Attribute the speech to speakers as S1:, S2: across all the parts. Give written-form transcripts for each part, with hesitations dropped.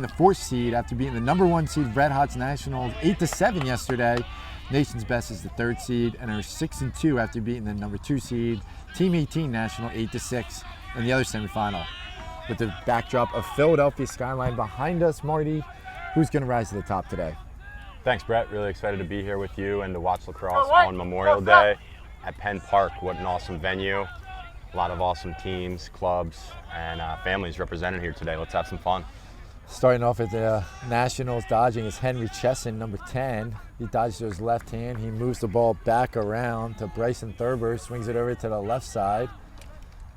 S1: the 4th seed after beating the number 1 seed Red Hots Nationals 8-7 yesterday. Nation's Best is the 3rd seed and are 6-2 after beating the number 2 seed Team 18 National 8-6 in the other semifinal. With the backdrop of Philadelphia skyline behind us, Marty, who's going to rise to the top today?
S2: Thanks, Brett. Really excited to be here with you and to watch lacrosse on Memorial Day at Penn Park. What an awesome venue. A lot of awesome teams, clubs, and families represented here today. Let's have some fun.
S1: Starting off at the Nationals, dodging is Henry Chesson, number 10. He dodges to his left hand. He moves the ball back around to Bryson Thurber, swings it over to the left side.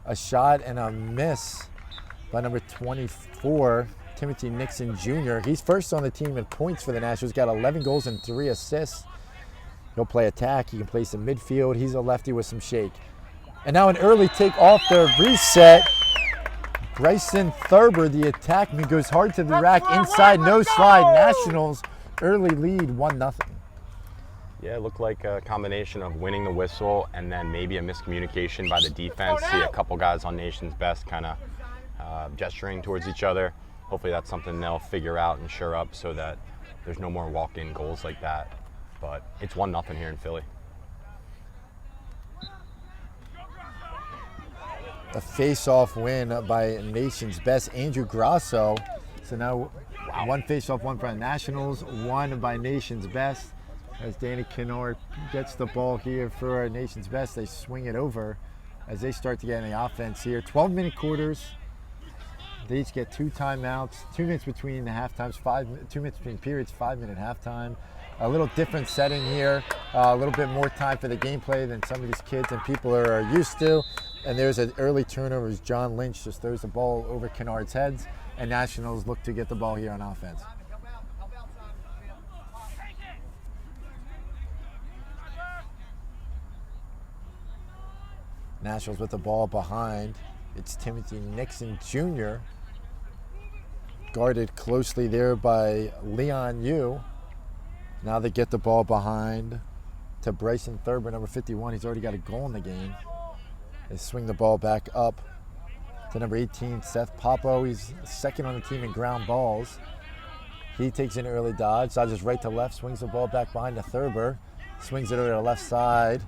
S1: A shot and a miss by number 24, Timothy Nixon Jr. He's first on the team in points for the Nationals. Got 11 goals and 3 assists. He'll play attack. He can play some midfield. He's a lefty with some shake. And now an early take off the reset. Bryson Thurber, the attackman, goes hard to the rack inside, no slide. Nationals early lead 1-0.
S2: Yeah, it looked like a combination of winning the whistle and then maybe a miscommunication by the defense. See a couple guys on Nation's Best kind of gesturing towards each other. Hopefully that's something they'll figure out and shore up so that there's no more walk-in goals like that. But it's 1-0 here in Philly.
S1: A face-off win by Nation's Best, Andrew Grasso. So now one face-off, one by Nationals, one by Nation's Best. As Danny Kennard gets the ball here for Nation's Best, they swing it over as they start to get in the offense here. 12-minute quarters. They each get 2 timeouts, 2 minutes between the half times, 2 minutes between periods, 5-minute halftime. A little different setting here, a little bit more time for the gameplay than some of these kids and people are used to. And there's an early turnover as John Lynch just throws the ball over Kennard's heads, and Nationals look to get the ball here on offense. Nationals with the ball behind. It's Timothy Nixon Jr. guarded closely there by Leon Yu. Now they get the ball behind to Bryson Thurber, number 51. He's already got a goal in the game. They swing the ball back up to number 18, Seth Popo. He's second on the team in ground balls. He takes an early dodge, dodges right to left, swings the ball back behind to Thurber, swings it over to the left side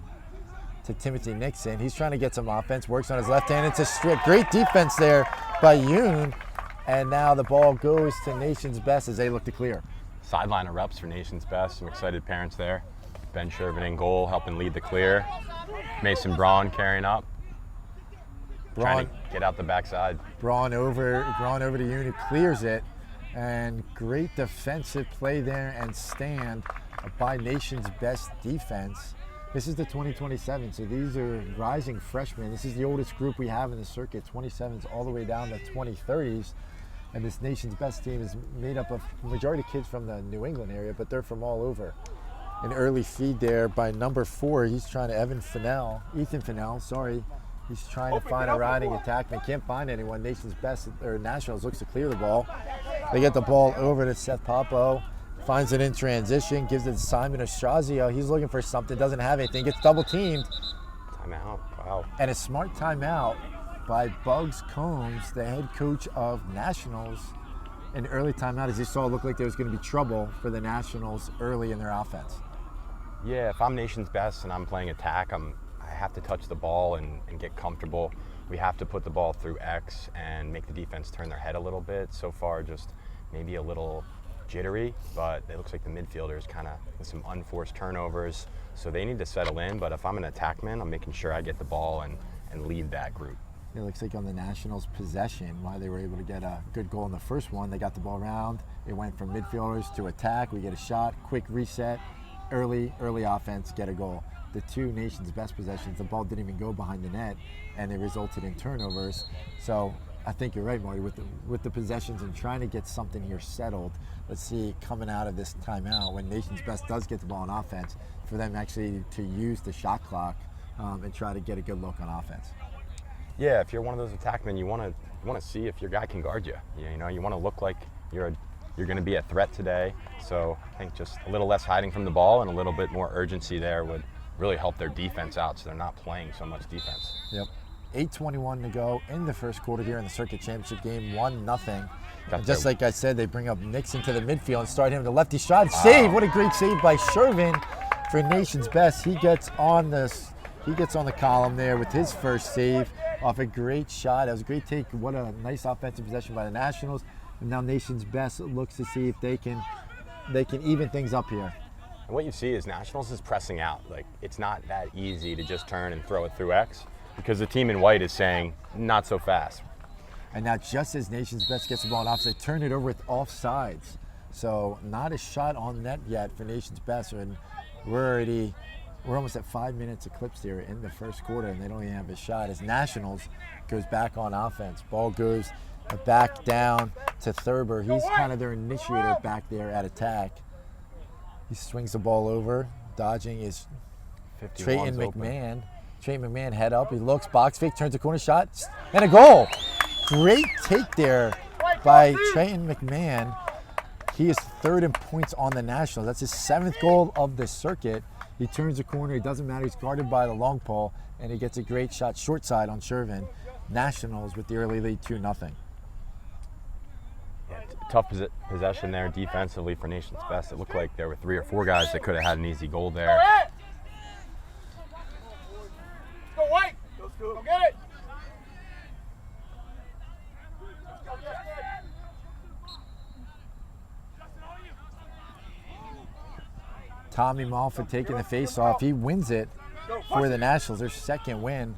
S1: to Timothy Nixon. He's trying to get some offense, works on his left hand. It's a strip. Great defense there by Yoon. And now the ball goes to Nation's Best as they look to clear.
S2: Sideline erupts for Nation's Best. Some excited parents there. Ben Shervin in goal, helping lead the clear. Mason Braun carrying up. Trying to get out the backside.
S1: Braun over to Yoon, who clears it. And great defensive play there and stand by Nation's Best defense. This is the 2027, so these are rising freshmen. This is the oldest group we have in the circuit, 27s all the way down to 2030s. And this Nation's Best team is made up of majority kids from the New England area, but they're from all over. An early feed there by number 4. He's trying to Ethan Fennell, sorry. He's trying to find a riding attackman. Can't find anyone. Nation's Best, or Nationals, looks to clear the ball. They get the ball over to Seth Popo. Finds it in transition, gives it to Simon Estrazio. He's looking for something, doesn't have anything, gets double teamed.
S2: Timeout, wow.
S1: And a smart timeout by Bugs Combs, the head coach of Nationals. An early timeout, as you saw, it looked like there was going to be trouble for the Nationals early in their offense.
S2: Yeah, if I'm Nation's Best and I'm playing attack, I have to touch the ball and get comfortable. We have to put the ball through X and make the defense turn their head a little bit. So far, just maybe a little jittery, but it looks like the midfielders kind of with some unforced turnovers, so they need to settle in. But if I'm an attackman, I'm making sure I get the ball and lead that group.
S1: It looks like on the Nationals' possession, why they were able to get a good goal in the first one, they got the ball around. It went from midfielders to attack. We get a shot, quick reset, early offense, get a goal. The 2 Nation's Best possessions, the ball didn't even go behind the net, and it resulted in turnovers. So I think you're right, Marty, with the possessions and trying to get something here settled. Let's see, coming out of this timeout, when Nation's Best does get the ball on offense, for them actually to use the shot clock and try to get a good look on offense.
S2: Yeah, if you're one of those attackmen, you want to see if your guy can guard you. You know, you want to look like you're going to be a threat today. So I think just a little less hiding from the ball and a little bit more urgency there would really help their defense out, so they're not playing so much defense.
S1: Yep. 8:21 to go in the first quarter here in the circuit championship game, 1-0.
S2: Got
S1: And just
S2: their-
S1: like I said, they bring up Nixon to the midfield and start him the lefty shot. Save! What a great save by Shervin for Nation's Best. He gets on the column there with his first save off a great shot. That was a great take. What a nice offensive possession by the Nationals. And now Nation's Best looks to see if they can even things up here.
S2: And what you see is Nationals is pressing out. Like, it's not that easy to just turn and throw it through X because the team in white is saying, not so fast.
S1: And now just as Nation's Best gets the ball in offside, turn it over with offsides. So not a shot on net yet for Nation's Best. And we're almost at 5 minutes eclipsed here in the first quarter, and they don't even have a shot as Nationals goes back on offense. Ball goes back down to Thurber. He's kind of their initiator back there at attack. He swings the ball over. Dodging is
S2: 51's
S1: Trayton
S2: open.
S1: McMahon. Trayton McMahon head up. He looks, box fake, turns a corner shot, and a goal. Great take there by Trayton McMahon. He is third in points on the Nationals. That's his 7th goal of the circuit. He turns the corner. It doesn't matter. He's guarded by the long pole, and he gets a great shot short side on Shervin. Nationals with the early lead 2-0.
S2: Yeah, tough possession there defensively for Nation's Best. It looked like there were 3 or 4 guys that could have had an easy goal there.
S3: Go White! Go get it!
S1: Tommy Malfa taking the face-off. He wins it for the Nationals, their 2nd win.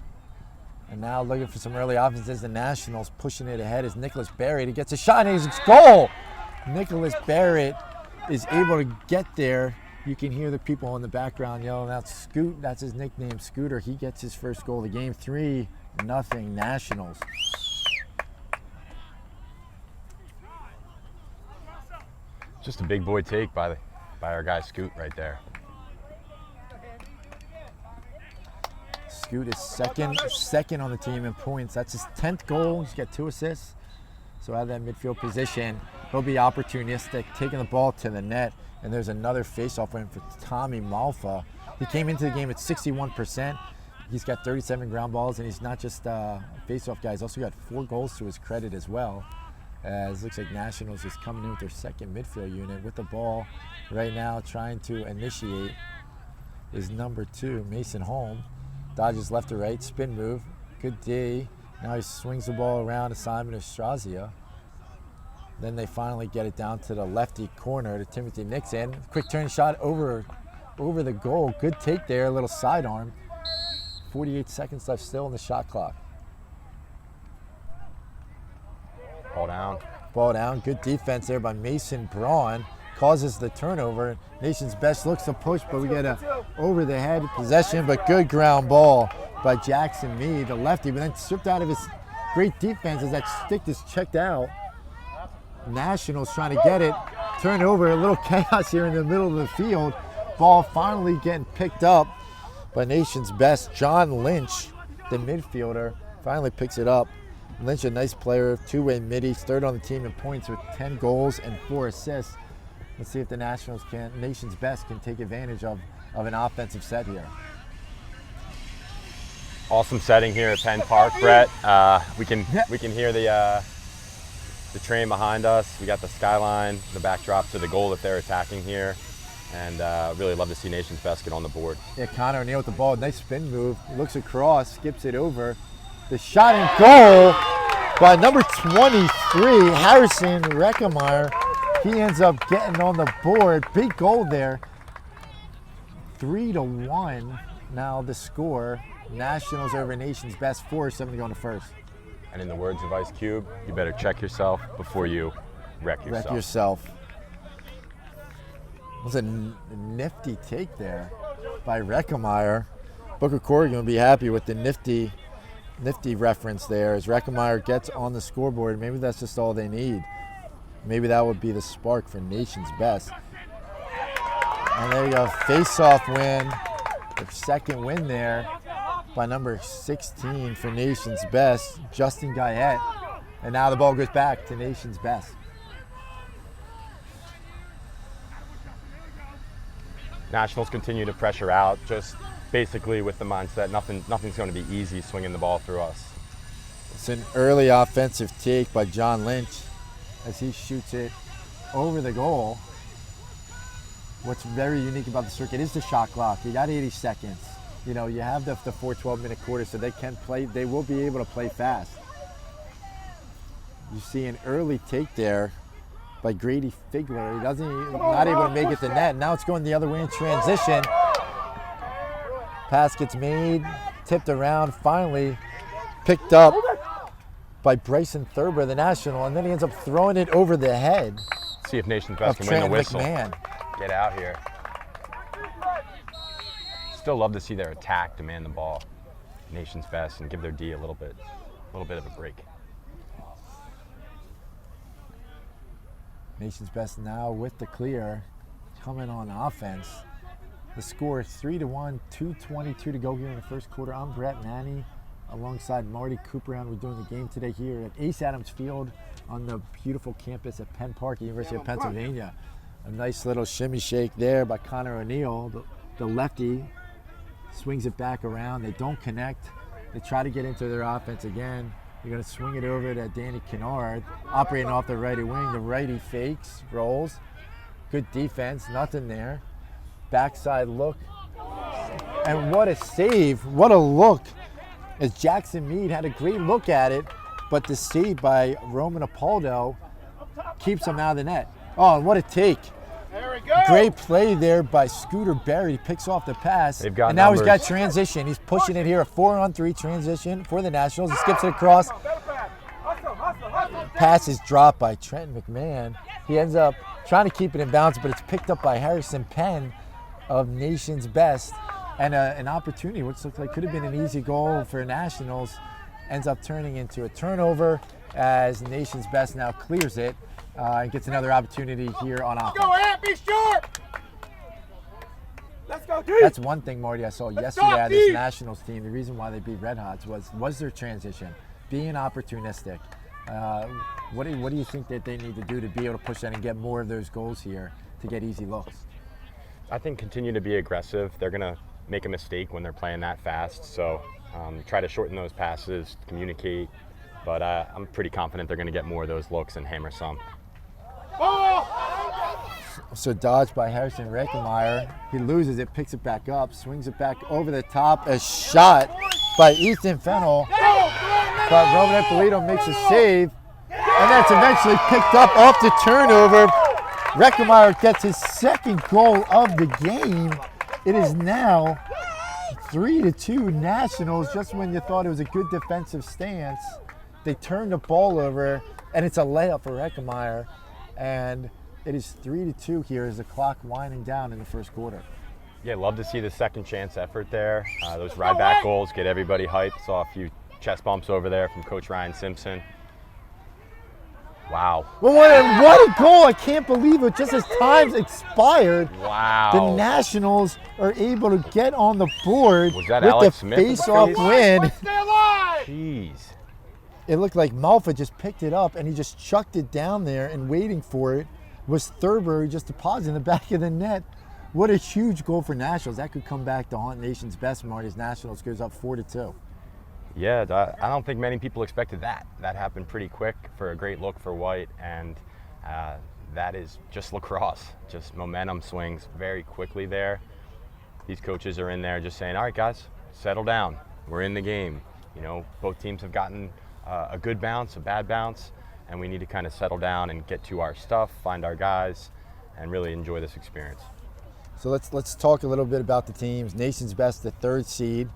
S1: And now looking for some early offenses. The Nationals pushing it ahead is Nicholas Barrett. He gets a shot and it's goal. Nicholas Barrett is able to get there. You can hear the people in the background yelling out Scoot. That's his nickname, Scooter. He gets his first goal of the game. 3-0 Nationals.
S2: Just a big boy take by our guy Scoot right there.
S1: Scoot is second on the team in points. That's his 10th goal. He's got 2 assists. So out of that midfield position, he'll be opportunistic, taking the ball to the net. And there's another face-off win for Tommy Malfa. He came into the game at 61%. He's got 37 ground balls, and he's not just a face-off guy. He's also got 4 goals to his credit as well. As looks like Nationals is coming in with their 2nd midfield unit with the ball right now, trying to initiate is number 2, Mason Holm. Dodges left to right, spin move, good D. Now he swings the ball around to Simon Estrazia. Then they finally get it down to the lefty corner to Timothy Nixon. Quick turn shot over the goal. Good take there, a little sidearm. 48 seconds left still in the shot clock. Ball down, good defense there by Mason Braun. Causes the turnover. Nation's Best looks to push, but we get a over the head possession, but good ground ball by Jackson Meade, the lefty, but then stripped out of his great defense as that stick is checked out. Nationals trying to get it, turn over, a little chaos here in the middle of the field. Ball finally getting picked up by Nation's Best. John Lynch, the midfielder, finally picks it up. Lynch, a nice player, 2-way mid. He's 3rd on the team in points with 10 goals and 4 assists. Let's see if the Nation's Best can take advantage of an offensive set here.
S2: Awesome setting here at Penn Park, Brett. We can hear the train behind us. We got the skyline, the backdrop to the goal that they're attacking here, and really love to see Nation's Best get on the board.
S1: Yeah, Connor O'Neill with the ball, nice spin move. He looks across, skips it over. The shot and goal by number 23, Harrison Reckemeyer. He ends up getting on the board. Big goal there. 3-1 now the score. Nationals over Nation's Best, 4-7 to go in the first.
S2: And in the words of Ice Cube, you better check yourself before you wreck yourself.
S1: It was a nifty take there by Reckemeyer. Booker Corey going to be happy with the nifty reference there as Reckemeyer gets on the scoreboard. Maybe that's just all they need. Maybe that would be the spark for Nation's Best. And there you go, face-off win. Their 2nd win there by number 16 for Nation's Best, Justin Guyette. And now the ball goes back to Nation's Best.
S2: Nationals continue to pressure out. Just basically with the mindset, nothing's going to be easy swinging the ball through us.
S1: It's an early offensive take by John Lynch as he shoots it over the goal. What's very unique about the circuit is the shot clock. You got 80 seconds. You know, you have the 4-12-minute quarter, so they will be able to play fast. You see an early take there by Grady Figler. He not able to make it to net. Now it's going the other way in transition. Pass gets made, tipped around, finally picked up by Bryson Thurber, the national, and then he ends up throwing it over the head.
S2: See if Nation's Best can win the whistle.
S1: McMahon.
S2: Get out here. Still love to see their attack demand the ball. Nation's Best, and give their D a little bit of a break.
S1: Nation's Best now with the clear, coming on offense. The score is 3-1, 2:22 to go here in the first quarter. I'm Brett Manny, alongside Marty Cooper, and we're doing the game today here at Ace Adams Field on the beautiful campus at Penn Park, University of Pennsylvania. A nice little shimmy shake there by Connor O'Neill, the lefty. Swings it back around. They don't connect. They try to get into their offense again. They're going to swing it over to Danny Kennard, operating off the righty wing. The righty fakes, rolls. Good defense, nothing there. Backside look. And what a save, what a look. As Jackson Meade had a great look at it, but the save by Roman Apoldo keeps him out of the net. Oh, and what a take.
S3: There we go.
S1: Great play there by Scooter Berry. Picks off the pass.
S2: They've got
S1: and now
S2: numbers.
S1: He's got transition. He's pushing it here. A 4-on-3 transition for the Nationals. He skips it across. Pass is dropped by Trenton McMahon. He ends up trying to keep it in bounds, but it's picked up by Harrison Penn of Nation's Best. And an opportunity, which looked like could have been an easy goal for Nationals, ends up turning into a turnover as Nation's Best now clears it. And gets another opportunity here on offense.
S3: Go ahead, be sharp. Let's go, D.
S1: That's one thing, Marty, I saw yesterday out of this Nationals team. The reason why they beat Red Hots was their transition, being opportunistic. What do you think that they need to do to be able to push that and get more of those goals here to get easy looks?
S2: I think continue to be aggressive. They're going to make a mistake when they're playing that fast, so try to shorten those passes, communicate. But I'm pretty confident they're going to get more of those looks and hammer some.
S1: So dodged by Harrison Reckenmeyer. He loses it, picks it back up, swings it back over the top. A shot by Ethan Fennell. But Roman Ippolito makes a save. And that's eventually picked up off the turnover. Reckenmeyer gets his second goal of the game. It is now 3-2 Nationals. Just when you thought it was a good defensive stance, they turn the ball over, and it's a layup for Reckenmeyer. And it is 3-2 here as the clock winding down in the first quarter.
S2: Yeah, love to see the second chance effort there. Those ride back goals get everybody hyped. Saw a few chest bumps over there from Coach Ryan Simpson. Wow.
S1: Well, what a goal. I can't believe it. Just as time's expired,
S2: Wow.
S1: the Nationals are able to get on the board
S2: Was that
S1: with
S2: Alex
S1: the
S2: Smith with the
S1: face-off
S2: face?
S1: win.
S3: Stay alive.
S2: Jeez.
S1: It looked like Malfa just picked it up and he just chucked it down there, and waiting for it was Thurber, who just deposited in the back of the net. What a huge goal for Nationals. That could come back to haunt Nation's Best, Marty's. Nationals goes up 4-2.
S2: Yeah, I don't think many people expected that. That happened pretty quick for a great look for White, and that is just lacrosse. Just momentum swings very quickly there. These coaches are in there just saying, all right, guys, settle down. We're in the game. You know, both teams have gotten a good bounce, a bad bounce, and we need to kind of settle down and get to our stuff, find our guys, and really enjoy this experience.
S1: So let's talk a little bit about the teams. Nation's Best, the third seed.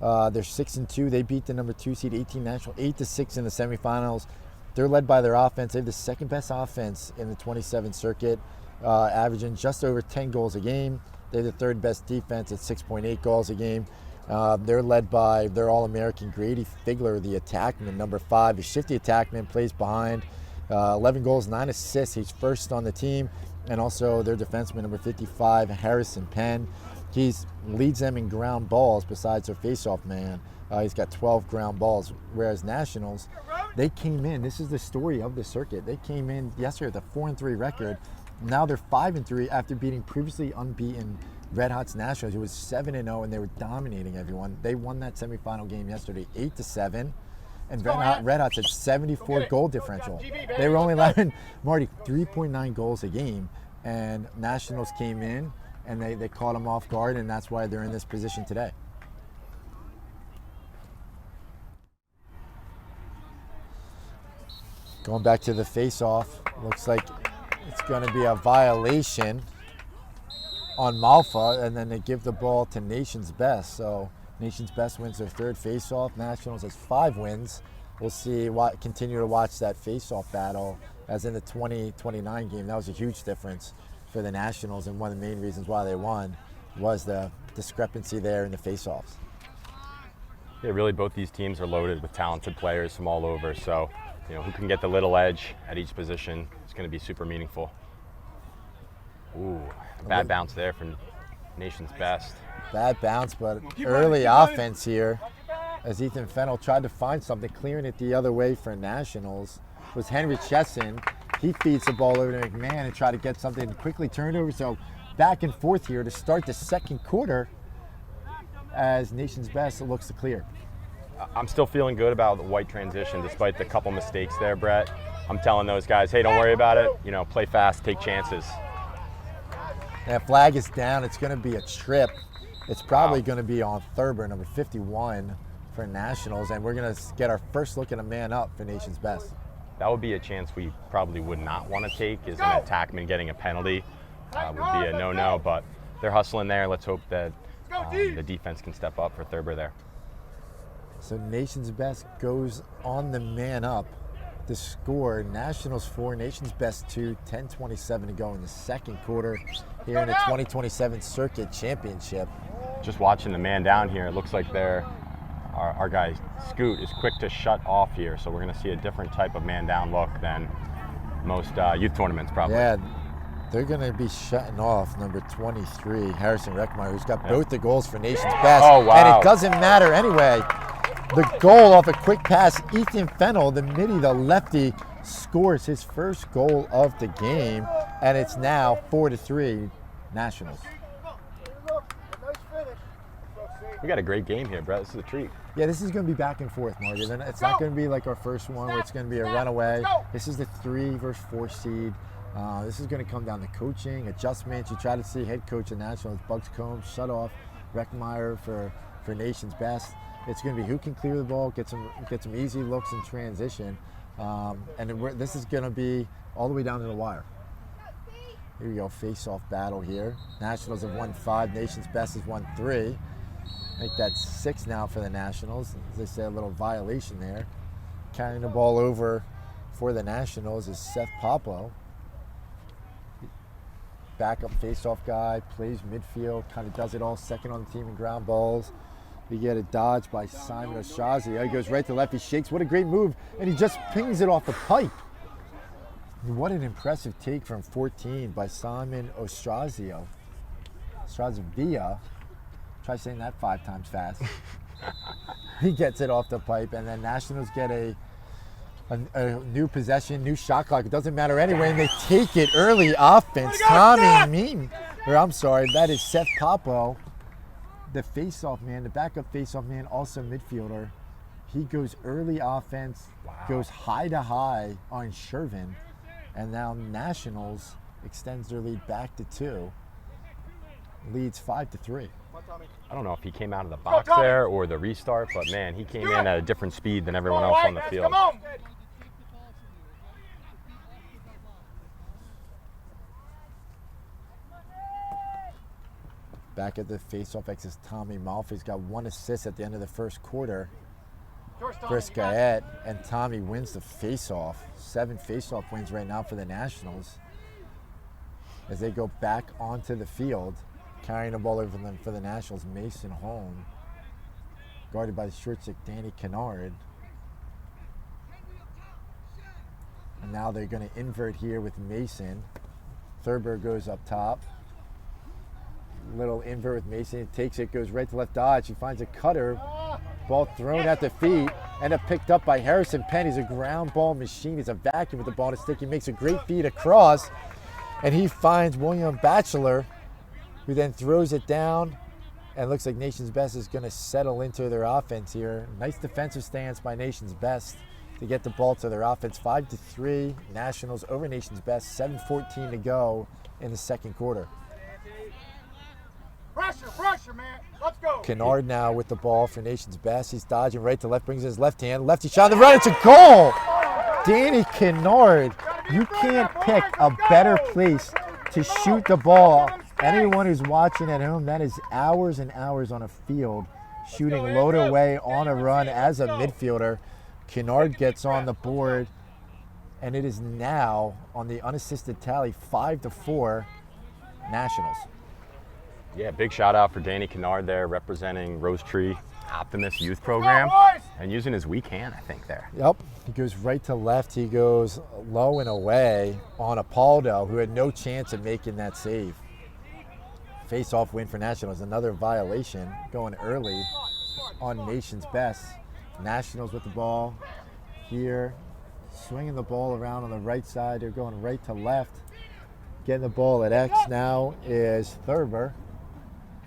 S1: They're 6-2. They beat the number 2 seed, 18 National, 8-6 in the semifinals. They're led by their offense. They have the second best offense in the 27 circuit, averaging just over 10 goals a game. They have the third best defense at 6.8 goals a game. They're led by their All-American Grady Figler, the attackman, number 5. The shifty attackman, plays behind. 11 goals, 9 assists. He's first on the team. And also their defenseman, number 55, Harrison Penn. He leads them in ground balls besides their face-off man. He's got 12 ground balls, whereas Nationals, they came in. This is the story of the circuit. They came in yesterday with a 4-3 record. Now they're 5-3 after beating previously unbeaten Red Hots Nationals, who was 7-0, and they were dominating everyone. They won that semifinal game yesterday, 8-7. And Red Hots had 74 goal differential. They were only allowing, Marty, 3.9 goals a game. And Nationals came in, and they caught them off guard, and that's why they're in this position today. Going back to the face-off, looks like it's going to be a violation on Malfa, and then they give the ball to Nation's Best. So Nation's Best wins their third face-off. Nationals has 5 wins. We'll see. Continue to watch that face-off battle as in the 2029 game. That was a huge difference for the Nationals, and one of the main reasons why they won was the discrepancy there in the face-offs.
S2: Yeah, really both these teams are loaded with talented players from all over. So, you know, who can get the little edge at each position is going to be super meaningful. Ooh, bad bounce there from Nation's Best.
S1: Bad bounce, but early offense here as Ethan Fennell tried to find something, clearing it the other way for Nationals was Henry Chesson. He feeds the ball over to McMahon and tried to get something quickly turned over. So back and forth here to start the second quarter as Nation's Best looks to clear.
S2: I'm still feeling good about the white transition despite the couple mistakes there, Brett. I'm telling those guys, hey, don't worry about it. You know, play fast, take chances.
S1: That flag is down. It's going to be a trip. It's probably going to be on Thurber, number 51 for Nationals, and we're going to get our first look at a man up for Nation's Best.
S2: That would be a chance we probably would not want to take, is an attackman getting a penalty. Would be a no-no, but they're hustling there. Let's hope that the defense can step up for Thurber there.
S1: So Nation's Best goes on the man up. The score, Nationals 4, Nation's Best 2, 10:27 to go in the second quarter here in the 2027 Circuit Championship.
S2: Just watching the man down here, it looks like our guy Scoot is quick to shut off here, so we're going to see a different type of man down look than most youth tournaments probably.
S1: Yeah, they're going to be shutting off number 23, Harrison Reckmeyer, who's got both the goals for Nation's Best.
S2: Oh, wow.
S1: And it doesn't matter anyway. The goal off a quick pass, Ethan Fennell, the midi, the lefty, scores his first goal of the game, and it's now 4-3 Nationals.
S2: We got a great game here, Brett. This is a treat.
S1: Yeah, this is going to be back and forth, Marty. It's not going to be like our first one where it's going to be a runaway. This is the 3 versus 4 seed. This is going to come down to coaching, adjustments. You try to see head coach of Nationals, Bugs Combs, shut off Reckmeyer for Nation's Best. It's going to be who can clear the ball, get some easy looks in transition, and this is going to be all the way down to the wire. Here we go, face-off battle here. Nationals have won 5, Nation's Best has won 3. I think that's 6 now for the Nationals. As I said, a little violation there. Carrying the ball over for the Nationals is Seth Poplo. Backup face-off guy, plays midfield, kind of does it all, second on the team in ground balls. We get a dodge by Simon Ostrazio. He goes right to left, he shakes, what a great move, and he just pings it off the pipe. What an impressive take from 14 by Simon Ostrazio. Ostrazio. Try saying that 5 times fast. He gets it off the pipe, and then Nationals get a new possession, new shot clock. It doesn't matter anyway, and they take it early offense. That is Seth Popo, the face-off man, the backup face-off man, also midfielder. He goes early offense, goes high to high on Shervin, and now Nationals extends their lead back to 2, leads 5-3.
S2: I don't know if he came out of the box there or the restart, but man, he came in at a different speed than everyone else on the field.
S1: Back at the face-off X is Tommy Malfa. He's got 1 assist at the end of the first quarter. First Guyette, and Tommy wins the face-off. 7 face-off wins right now for the Nationals as they go back onto the field. Carrying the ball over them for the Nationals, Mason Holm. Guarded by the short stick, Danny Kennard. And now they're going to invert here with Mason. Thurber goes up top. Little invert with Mason. He takes it, goes right to left dodge. He finds a cutter. Ball thrown at the feet. End up picked up by Harrison Penn. He's a ground ball machine. He's a vacuum with the ball on his stick. He makes a great feed across. And he finds William Batchelor who then throws it down, and looks like Nation's Best is going to settle into their offense here. Nice defensive stance by Nation's Best to get the ball to their offense. 5-3, Nationals over Nation's Best. 7:14 to go in the second quarter.
S3: Pressure, man. Let's go.
S1: Kennard now with the ball for Nation's Best. He's dodging right to left, brings his left hand. Lefty shot on the run. It's a goal. Danny Kennard, you can't pick a better place to shoot the ball. Anyone who's watching at home, that is hours and hours on a field, shooting load away on a run as a midfielder. Kennard gets on the board, and it is now on the unassisted tally, 5-4, Nationals.
S2: Yeah, big shout out for Danny Kennard there, representing Rose Tree Optimist Youth Program and using his weak hand, I think, there.
S1: Yep, he goes right to left. He goes low and away on Apaldo, who had no chance of making that save. Face-off win for Nationals, another violation going early on Nation's Best. Nationals with the ball here, swinging the ball around on the right side. They're going right to left. Getting the ball at X now is Thurber.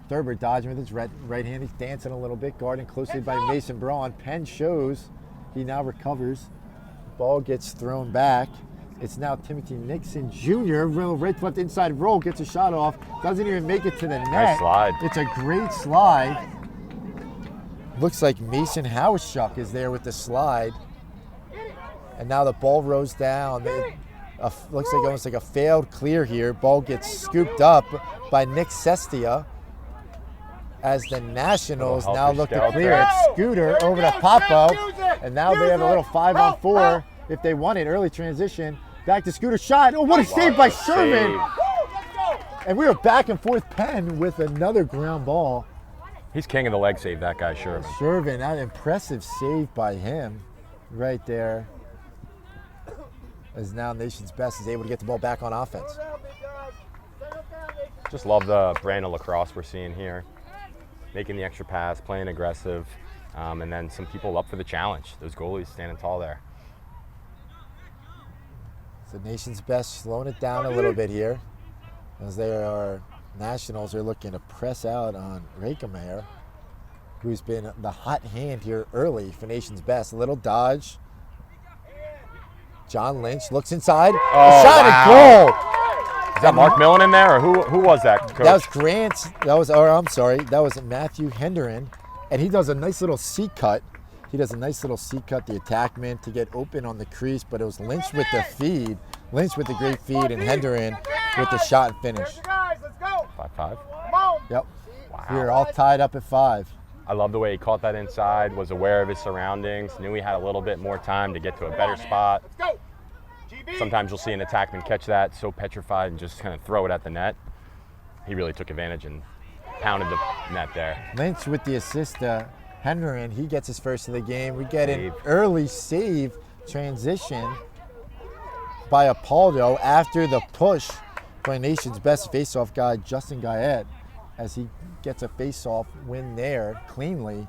S1: Thurber dodging with his right hand. He's dancing a little bit, guarding closely by Mason Braun. Penn shows he now recovers. Ball gets thrown back. It's now Timothy Nixon Jr. Right to left inside roll, gets a shot off. Doesn't even make it to the net.
S2: Nice slide.
S1: It's a great slide. Looks like Mason Hauschuk is there with the slide. And now the ball rolls down. Looks like almost like a failed clear here. Ball gets scooped up by Nick Sestia as the Nationals now look to clear it. Scooter over to Popo. And now they have a little 5-on-4 if they want it. Early transition. Back to Scooter. Shot. Oh, what a save by Sherman. And we were back and forth. Penn with another ground ball.
S2: He's king of the leg save, that guy, Sherman.
S1: Sherman, an impressive save by him right there. As now Nation's Best is able to get the ball back on offense.
S2: Just love the brand of lacrosse we're seeing here. Making the extra pass, playing aggressive, and then some people up for the challenge. Those goalies standing tall there.
S1: So Nation's Best slowing it down a little bit here, as Nationals are looking to press out on Rakemeyer, who's been the hot hand here early for Nation's Best. A little dodge. John Lynch looks inside.
S2: Oh,
S1: shot
S2: wow.
S1: and goal.
S2: Is that Mark Millen in there, or who was that, Coach?
S1: That was Grant. That was Matthew Henderin, and he does a nice little C cut. The attackman to get open on the crease, but it was Lynch with the feed. Lynch with the great feed, and Henderin with the shot and finish.
S2: 5-5.
S1: Yep.
S2: Wow.
S1: We're all tied up at 5.
S2: I love the way he caught that inside, was aware of his surroundings, knew he had a little bit more time to get to a better spot. Sometimes you'll see an attackman catch that, so petrified, and just kind of throw it at the net. He really took advantage and pounded the net there.
S1: Lynch with the assist. Henderin, he gets his first of the game. We get an early save transition by Apaldo after the push by Nation's Best faceoff guy, Justin Guyette, as he gets a faceoff win there cleanly.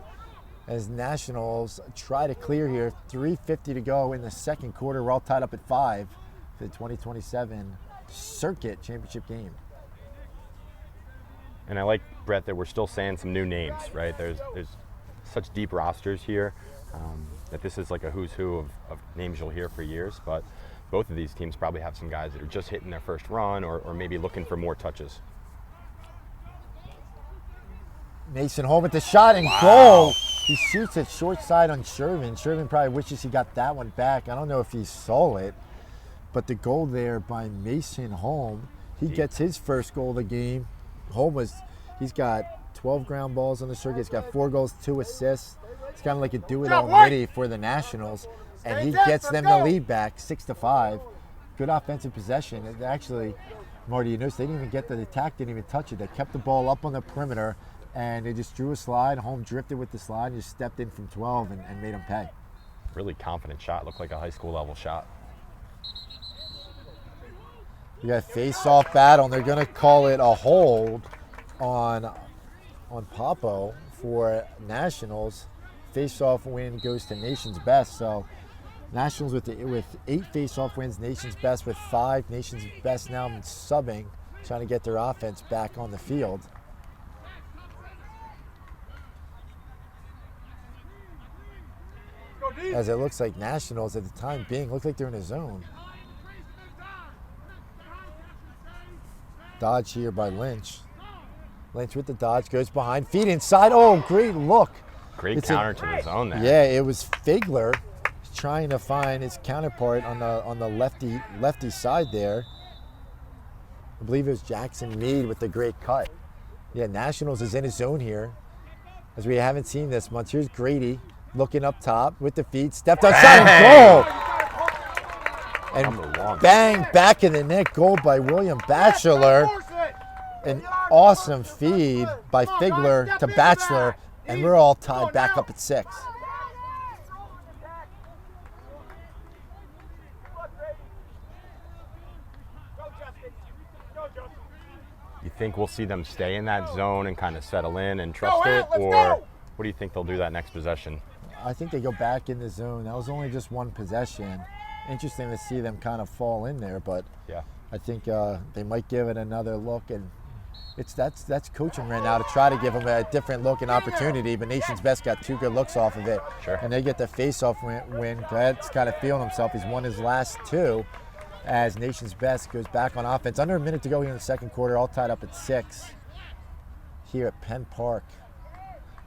S1: As Nationals try to clear here, 3:50 to go in the second quarter. We're all tied up at 5 for the 2027 Circuit Championship game.
S2: And I like, Brett, that we're still saying some new names, right? There's such deep rosters here that this is like a who's who of names you'll hear for years. But both of these teams probably have some guys that are just hitting their first run or maybe looking for more touches.
S1: Mason home with the shot and goal. He shoots it short side on Sherman. Sherman probably wishes he got that one back. I don't know if he saw it, but the goal there by Mason Holm. He gets his first goal of the game. He's got 12 ground balls on the circuit. He's got 4 goals, 2 assists. It's kind of like a do-it-all midi for the Nationals, and he gets them the lead back 6-5. Good offensive possession. And actually, Marty, you notice they didn't even get the attack, didn't even touch it. They kept the ball up on the perimeter, and they just drew a slide. Holm drifted with the slide and just stepped in from 12 and made him pay.
S2: Really confident shot. Looked like a high school level shot.
S1: You got face-off battle, and they're going to call it a hold on Popo for Nationals. Face-off win goes to Nation's Best. So Nationals with 8 face-off wins, Nation's Best with 5. Nation's Best now subbing trying to get their offense back on the field. As it looks like Nationals at the time being look like they're in a zone. Dodge here by Lynch. Lynch with the dodge, goes behind, feet inside. Oh, great look.
S2: Great counter to the zone there.
S1: Yeah, it was Figler trying to find his counterpart on the lefty side there. I believe it was Jackson Mead with the great cut. Yeah, Nationals is in his zone here, as we haven't seen this much. Here's Grady looking up top with the feet, stepped outside and goal. And bang, back in the net, goal by William Batchelor. An awesome feed by Figler to Batchelor, and we're all tied back up at 6.
S2: You think we'll see them stay in that zone and kind of settle in and trust it, or what do you think they'll do that next possession?
S1: I think they go back in the zone. That was only just one possession. Interesting to see them kind of fall in there, but
S2: yeah,
S1: I think they might give it another look, and that's coaching right now to try to give them a different look and opportunity. But Nation's Best got 2 good looks off of it, and they get the face-off win. Brad's kind of feeling himself. He's won his last 2. As Nation's Best goes back on offense. Under a minute to go here in the second quarter, all tied up at 6 here at Penn Park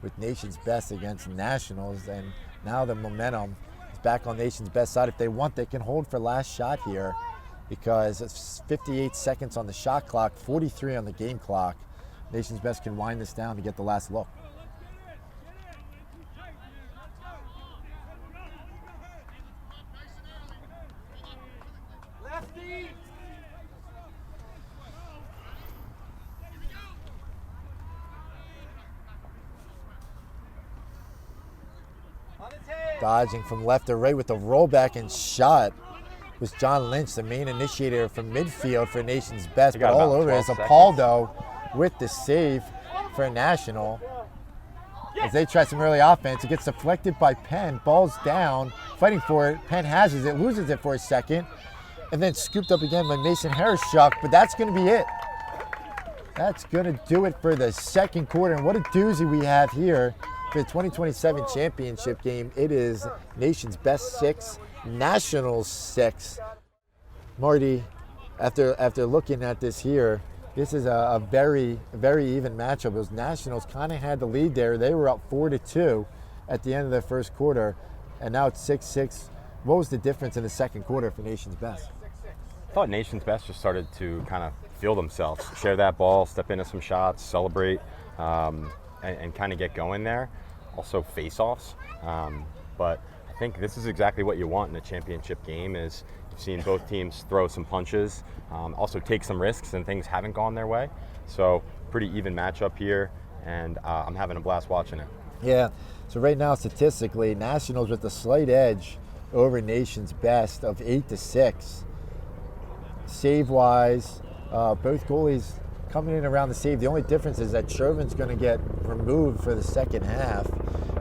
S1: with Nation's Best against Nationals, and now the momentum is back on Nation's Best side. If they want, they can hold for last shot here, because it's 58 seconds on the shot clock, 43 on the game clock. Nation's Best can wind this down to get the last look. Dodging from left to right with the rollback and shot was John Lynch, the main initiator from midfield for Nation's Best. But all over is Apaldo with the save for National. As they try some early offense, it gets deflected by Penn. Ball's down, fighting for it. Penn has it, loses it for a second, and then scooped up again by Mason Harris-Schuck. But that's going to be it. That's going to do it for the second quarter. And what a doozy we have here. For the 2027 championship game, it is Nation's Best 6, Nationals 6. Marty, after looking at this here, this is a very even matchup. Those Nationals kind of had the lead there. They were up 4-2 at the end of the first quarter, and now it's 6-6. What was the difference in the second quarter for Nation's Best?
S2: I thought Nation's Best just started to kind of feel themselves, share that ball, step into some shots, celebrate, and kind of get going there. Also face-offs, but I think this is exactly what you want in a championship game. Is you've seen both teams throw some punches, also take some risks, and things haven't gone their way. So pretty even matchup here, and I'm having a blast watching it.
S1: Yeah, so right now statistically, Nationals with a slight edge over Nation's Best of 8-6. Save-wise, both goalies coming in around the save. The only difference is that Shervin's going to get removed for the second half,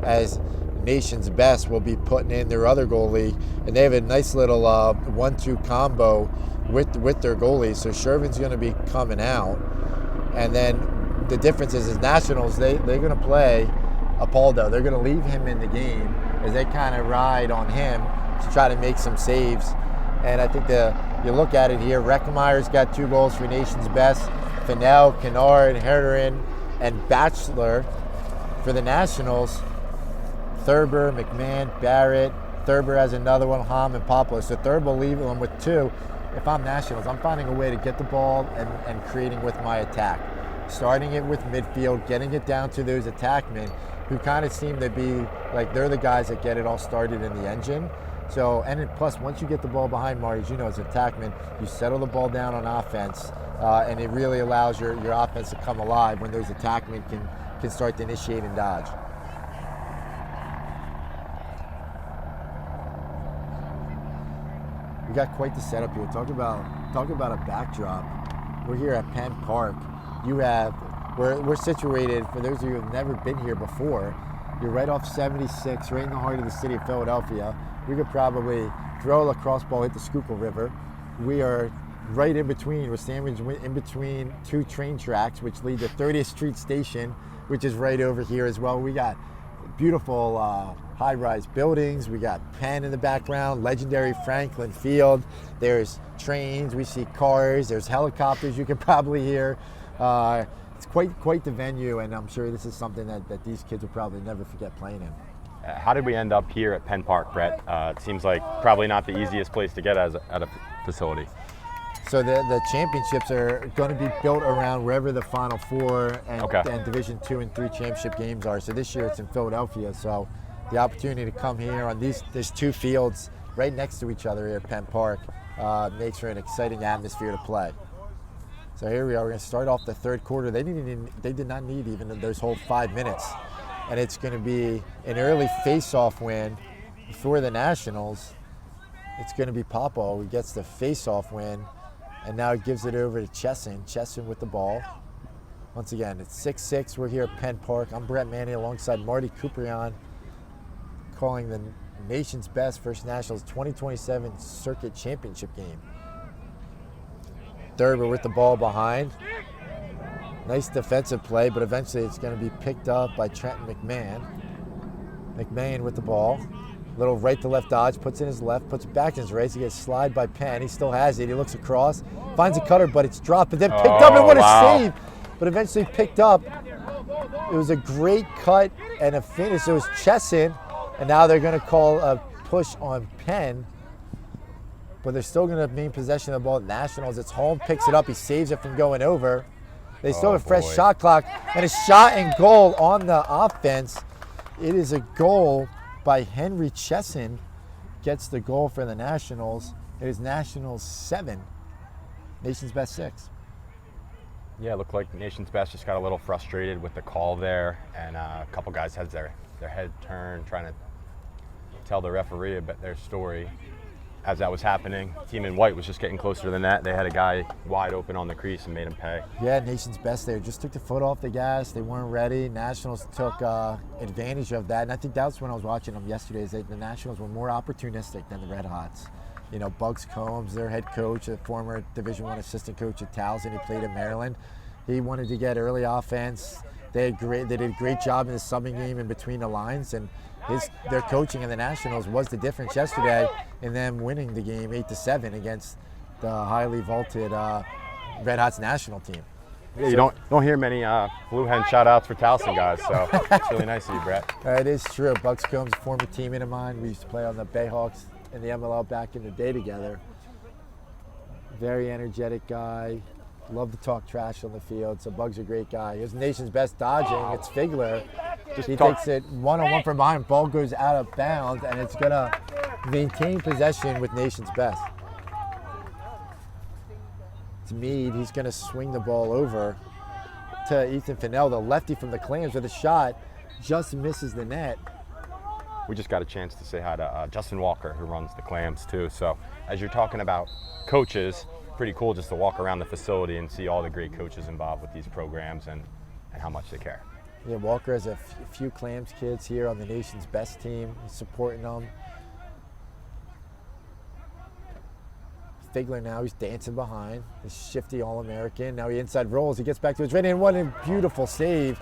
S1: as Nation's Best will be putting in their other goalie, and they have a nice little 1-2 combo with their goalies. So Shervin's going to be coming out, and then the difference is Nationals, they're going to play Apaldo. They're going to leave him in the game as they kind of ride on him to try to make some saves. And I think you look at it here, Reckmeyer's got 2 goals for Nation's Best. Fennell, Kennard, Herderin, and Batchelor for the Nationals. Thurber, McMahon, Barrett. Thurber has another one, Hom and Poplar. So Thurber will leave them with 2. If I'm Nationals, I'm finding a way to get the ball and creating with my attack. Starting it with midfield, getting it down to those attackmen who kind of seem to be like they're the guys that get it all started in the engine. So, and plus, once you get the ball behind Marty, as you know, as an attackman, you settle the ball down on offense, and it really allows your offense to come alive when those attackmen can start to initiate and dodge. We got quite the setup here. Talk about a backdrop. We're here at Penn Park. We're situated, for those of you who have never been here before, you're right off 76, right in the heart of the city of Philadelphia. We could probably throw a lacrosse ball, hit the Schuylkill River. We are right in between. We're sandwiched in between two train tracks, which lead to 30th Street Station, which is right over here as well. We got beautiful high-rise buildings. We got Penn in the background, legendary Franklin Field. There's trains. We see cars. There's helicopters you can probably hear. It's quite the venue, and I'm sure this is something that these kids will probably never forget playing in.
S2: How did we end up here at Penn Park, Brett? It seems like probably not the easiest place to get at a facility.
S1: So the championships are going to be built around wherever the Final Four and Division II and III championship games are. So this year it's in Philadelphia. So the opportunity to come here on there's two fields right next to each other here at Penn Park makes for an exciting atmosphere to play. So here we are. We're going to start off the third quarter. They did not need even those whole 5 minutes. And it's going to be an early face-off win for the Nationals. It's going to be Papa who gets the face-off win, and now it gives it over to Chesson. Chesson with the ball. Once again, it's 6-6. We're here at Penn Park. I'm Brett Manning alongside Marty Kuprian, calling the nation's best First Nationals 2027 Circuit Championship game. Thurber with the ball behind. Nice defensive play, but eventually it's going to be picked up by Trenton McMahon. McMahon with the ball. Little right to left dodge, puts in his left, puts it back in his right. He gets slide by Penn. He still has it. He looks across, finds a cutter, but it's dropped, but then picked up, and what a save! But eventually picked up. It was a great cut and a finish. It was Chesson, and now they're going to call a push on Penn, but they're still going to maintain possession of the ball. Nationals, it's home, picks it up. He saves it from going over. They still have a fresh shot clock, and a shot and goal on the offense. It is a goal by Henry Chesson, gets the goal for the Nationals. It is Nationals 7, nation's best 6.
S2: Yeah, it looked like nation's best just got a little frustrated with the call there, and a couple guys had their head turned, trying to tell the referee about their story. As that was happening, team in white was just getting closer to the net. They had a guy wide open on the crease and made him pay.
S1: Yeah, nation's best there. Just took the foot off the gas. They weren't ready. Nationals took advantage of that. And I think that was when I was watching them yesterday, is that the Nationals were more opportunistic than the Red Hots. You know, Bugs Combs, their head coach, a former Division I assistant coach at Towson, he played in Maryland. He wanted to get early offense. They did a great job in the subbing game in between the lines, and their coaching in the Nationals was the difference yesterday in them winning the game 8-7 against the highly vaulted Red Hots national team.
S2: Yeah, you don't hear many Blue Hen shout-outs for Towson guys, so it's really nice of you, Brett.
S1: It is true. Bucks Combs, a former teammate of mine. We used to play on the Bayhawks in the MLL back in the day together. Very energetic guy. Love to talk trash on the field, so Bug's a great guy. Here's the nation's best dodging. It's Figler. He takes it one-on-one from behind. Ball goes out of bounds, and it's going to maintain possession with nation's best. To Meade, he's going to swing the ball over to Ethan Fennell, the lefty from the Clams, with a shot. Just misses the net.
S2: We just got a chance to say hi to Justin Walker, who runs the Clams, too. So as you're talking about coaches, pretty cool just to walk around the facility and see all the great coaches involved with these programs and how much they care.
S1: Yeah, Walker has a few Clams kids here on the nation's best team. He's supporting them. Figler now, he's dancing behind. He's shifty All-American. Now he inside rolls. He gets back to his right hand. What a beautiful save.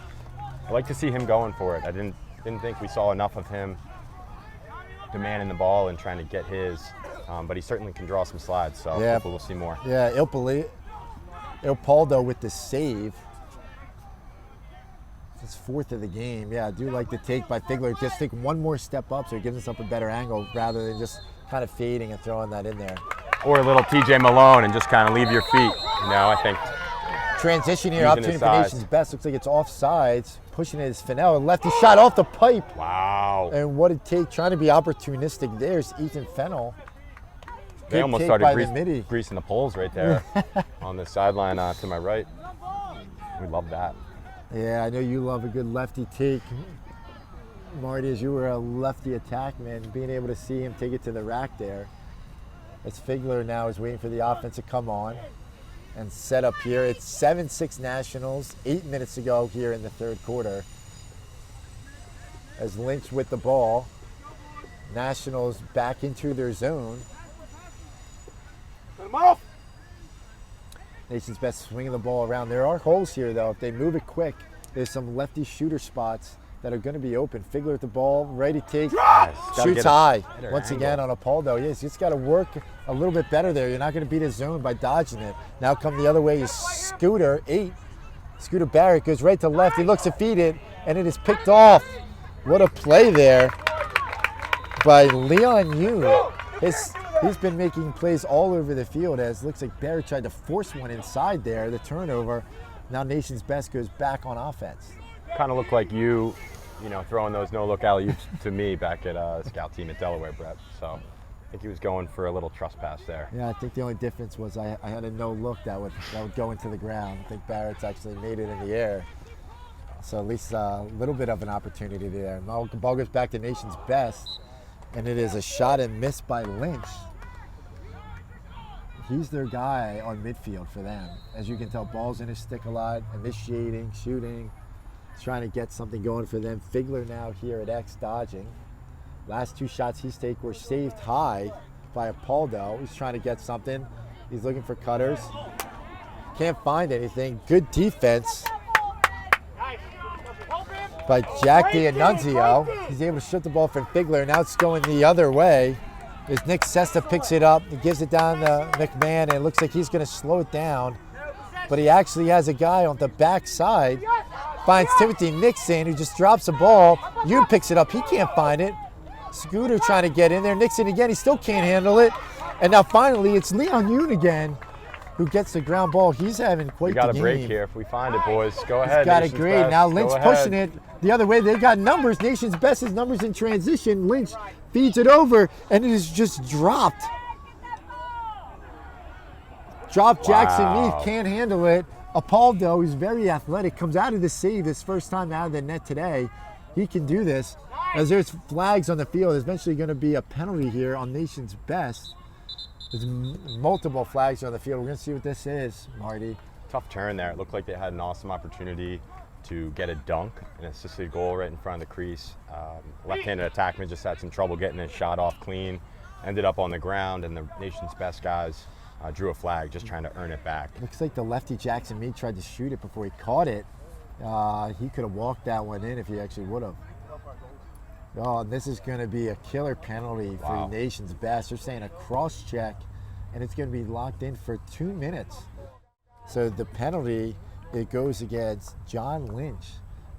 S2: I like to see him going for it. I didn't think we saw enough of him demanding the ball and trying to get his. But he certainly can draw some slides, so hopefully we'll see more.
S1: Yeah, Ilpoldo with the save. It's fourth of the game. Yeah, I do like the take by Figler. Just take one more step up so he gives himself a better angle rather than just kind of fading and throwing that in there.
S2: Or a little TJ Malone and just kind of leave your feet. You know, I think.
S1: Transition here, opportunity for nation's best. Looks like it's offsides. Pushing it is Fennell. Lefty shot off the pipe.
S2: Wow.
S1: And what a take, trying to be opportunistic. There's Ethan Fennell.
S2: They almost started greasing the poles right there on the sideline to my right. We love that.
S1: Yeah, I know you love a good lefty take. Marty, as you were a lefty attackman, being able to see him take it to the rack there. As Figler now is waiting for the offense to come on and set up here. It's 7-6 Nationals, 8 minutes to go here in the third quarter. As Lynch with the ball, Nationals back into their zone.
S3: Put him off.
S1: Nation's Best swinging the ball around. There are holes here, though. If they move it quick, there's some lefty shooter spots that are going to be open. Figler with the ball, ready to take, shoots high. Once again on Apoldo. Yes, he's got to work a little bit better there. You're not going to beat his zone by dodging it. Now come the other way is Scooter, 8. Scooter Barrett goes right to left. He looks to feed it, and it is picked off. What a play there by Leon Yoon. He's been making plays all over the field, as looks like Barrett tried to force one inside there, the turnover. Now Nation's Best goes back on offense.
S2: Kind of looked like you know, throwing those no-look alley-oops to me back at scout team at Delaware, Brett. So I think he was going for a little trespass there.
S1: Yeah, I think the only difference was I had a no-look that would go into the ground. I think Barrett's actually made it in the air. So at least a little bit of an opportunity there. Ball goes back to Nation's Best, and it is a shot and miss by Lynch. He's their guy on midfield for them. As you can tell, ball's in his stick a lot, initiating, shooting, trying to get something going for them. Figler now here at X dodging. Last 2 shots he's taken were saved high by Apoldo. He's trying to get something. He's looking for cutters. Can't find anything. Good defense by Jack D'Annunzio. He's able to shoot the ball from Figler. Now it's going the other way. As Nick Sesta picks it up, he gives it down to McMahon, and it looks like he's going to slow it down. But he actually has a guy on the backside. Finds Timothy Nixon, who just drops the ball. Yoon picks it up. He can't find it. Scooter trying to get in there. Nixon again. He still can't handle it. And now finally, it's Leon Yoon again who gets the ground ball. He's having quite the game.
S2: We got a break here if we find it, boys. Go ahead.
S1: He's got it great. Now Lynch pushing it the other way. They've got numbers. Nation's Best is numbers in transition. Lynch feeds it over, and it is just dropped. Jackson Meath can't handle it. Apoldo, who's very athletic, comes out of the save his first time out of the net today. He can do this. As there's flags on the field, there's eventually going to be a penalty here on Nation's Best. There's multiple flags on the field. We're going to see what this is, Marty.
S2: Tough turn there. It looked like they had an awesome opportunity to get a dunk, an assisted goal right in front of the crease. Left-handed attackman just had some trouble getting his shot off clean. Ended up on the ground, and the Nation's Best guys drew a flag, just trying to earn it back.
S1: Looks like the lefty Jackson Meade tried to shoot it before he caught it. He could have walked that one in if he actually would have. Oh, and this is going to be a killer penalty for Nation's Best. They're saying a cross check, and it's going to be locked in for 2 minutes. So the penalty, it goes against John Lynch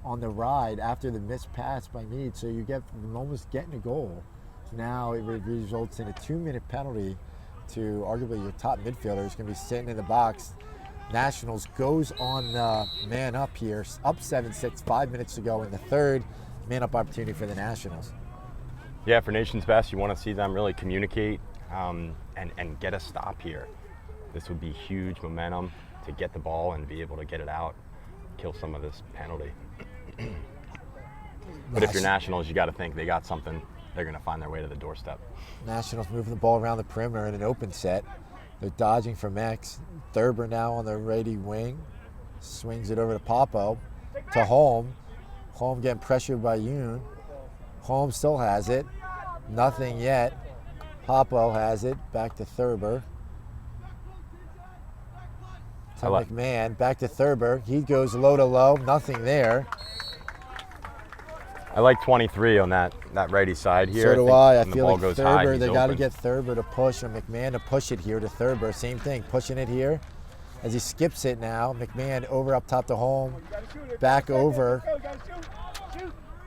S1: on the ride after the missed pass by Meade. So you get almost getting a goal. Now it results in a 2-minute penalty to arguably your top midfielder who's going to be sitting in the box. Nationals goes on man up here, up 7-6, 5 minutes to go in the third. Man up opportunity for the Nationals.
S2: Yeah, for Nation's Best, you want to see them really communicate and get a stop here. This would be huge momentum to get the ball and be able to get it out, kill some of this penalty. But if you're Nationals, you got to think they got something. They're going to find their way to the doorstep.
S1: Nationals moving the ball around the perimeter in an open set. They're dodging from X. Thurber now on the righty wing. Swings it over to Popo. To Holm. Holm getting pressured by Yoon. Holm still has it. Nothing yet. Popo has it. Back to Thurber. To McMahon. Back to Thurber. He goes low to low. Nothing there.
S2: I like 23 on that righty side here.
S1: So do I. I feel like
S2: goes
S1: Thurber,
S2: high,
S1: they got to get Thurber to push, or McMahon to push it here to Thurber. Same thing, pushing it here. As he skips it now, McMahon over up top to Holm. Back over.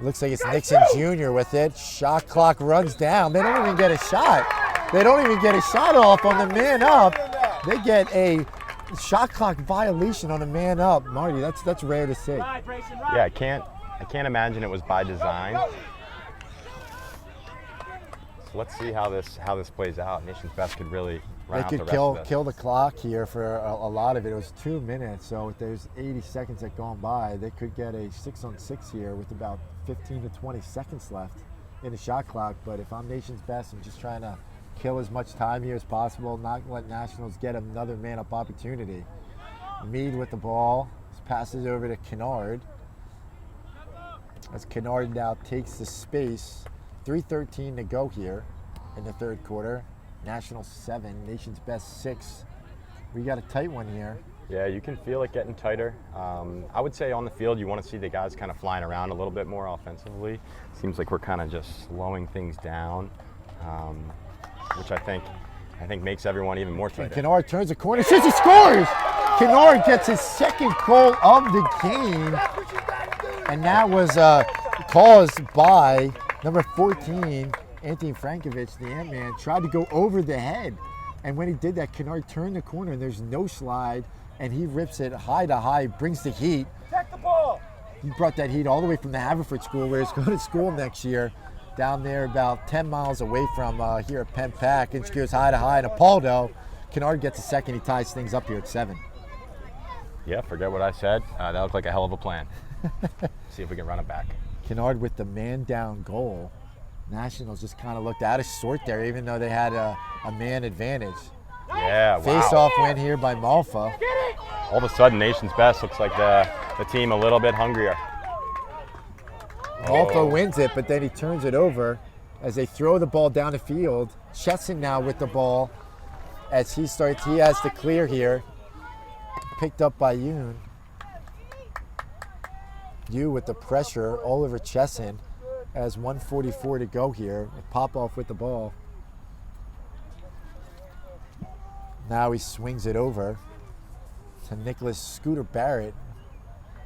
S1: Looks like it's Nixon Jr. with it. Shot clock runs down. They don't even get a shot. They don't even get a shot off on the man up. They get a shot clock violation on a man up. Marty, that's rare to see.
S2: Yeah, I can't imagine it was by design. So let's see how this plays out. Nation's Best could really run out the rest of this.
S1: Kill the clock here for a lot of it. It was 2 minutes, so if there's 80 seconds that gone by, they could get a 6-on-6 here with about 15 to 20 seconds left in the shot clock. But if I'm Nation's Best, I'm just trying to kill as much time here as possible, not let Nationals get another man-up opportunity. Meade with the ball, passes over to Kennard. As Kennard now takes the space. 3:13 to go here in the third quarter. Nationals 7, Nation's Best 6. We got a tight one here.
S2: Yeah, you can feel it getting tighter. I would say on the field, you want to see the guys kind of flying around a little bit more offensively. Seems like we're kind of just slowing things down, which I think makes everyone even more tighter.
S1: Kennard turns the corner, shoots, he scores! Kennard gets his second goal of the game, and that was caused by number 14, Anthony Frankovich, the Ant-Man, tried to go over the head. And when he did that, Kennard turned the corner, and there's no slide, and he rips it high to high, brings the heat.
S3: Check the ball.
S1: He brought that heat all the way from the Haverford School, where he's going to school next year, down there about 10 miles away from here at Penn Pack, and she goes high to high. And Apollo, Kennard gets a second. He ties things up here at 7.
S2: Yeah, forget what I said. That looked like a hell of a plan. See if we can run it back.
S1: Kennard with the man-down goal. Nationals just kind of looked out of sort there, even though they had a man advantage.
S2: Yeah, wow.
S1: Face-off win here by Malfa.
S2: All of a sudden, Nation's Best looks like the team a little bit hungrier.
S1: Malfa wins it, but then he turns it over as they throw the ball down the field. Chesson now with the ball as he has to clear here. Picked up by Yoon. Yu with the pressure all over Chesson as 1:44 to go here. Popoff with the ball. Now he swings it over to Nicholas Scooter Barrett.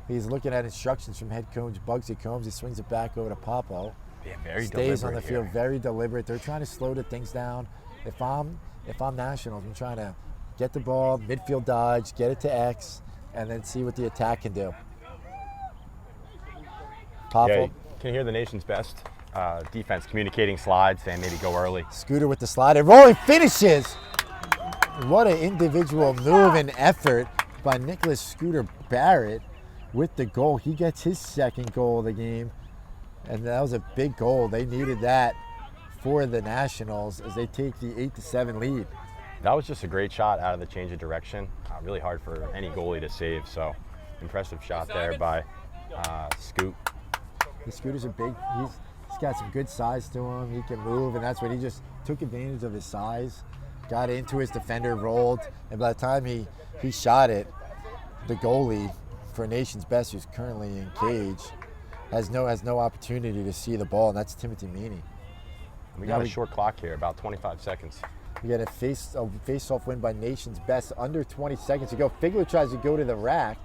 S1: He's looking at instructions from head coach Bugsy Combs. He swings it back over to Popo.
S2: Yeah, very
S1: Stays on the
S2: deliberate
S1: field, very deliberate. They're trying to slow the things down. If I'm Nationals, I'm trying to get the ball, midfield dodge, get it to X, and then see what the attack can do. Popo.
S2: Yeah, you can hear the Nation's Best defense communicating slides, saying maybe go early.
S1: Scooter with the slide and rolling finishes. What an individual move and effort by Nicholas Scooter Barrett with the goal. He gets his second goal of the game, and that was a big goal. They needed that for the Nationals as they take the 8-7 lead.
S2: That was just a great shot out of the change of direction. Really hard for any goalie to save, so impressive shot there by Scoot.
S1: The Scooter's he's got some good size to him. He can move, and that's what he just took advantage of his size. Got into his defender, rolled, and by the time he shot it, the goalie for Nation's Best, who's currently in cage, has no opportunity to see the ball, and that's Timothy Meany.
S2: We got a short clock here, about 25 seconds.
S1: We got a face-off win by Nation's Best, under 20 seconds to go. Figler tries to go to the rack,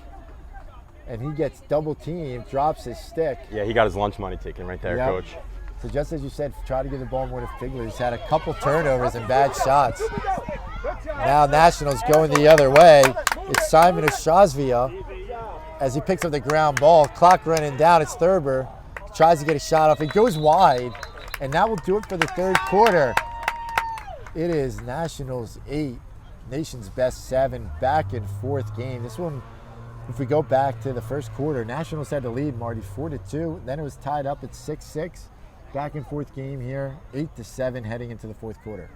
S1: and he gets double teamed, drops his stick.
S2: Yeah, he got his lunch money taken right there,
S1: Yep.
S2: Coach.
S1: So just as you said, try to give the ball more to Figler. He's had a couple turnovers and bad shots. Now Nationals going the other way. It's Simon Oshazvia as he picks up the ground ball. Clock running down. It's Thurber. Tries to get a shot off. It goes wide, and that will do it for the third quarter. It is Nationals 8, Nation's Best 7, back and forth game. This one, if we go back to the first quarter, Nationals had the lead, Marty, 4-2. Then it was tied up at 6-6. Back and forth game here, 8-7 heading into the fourth quarter.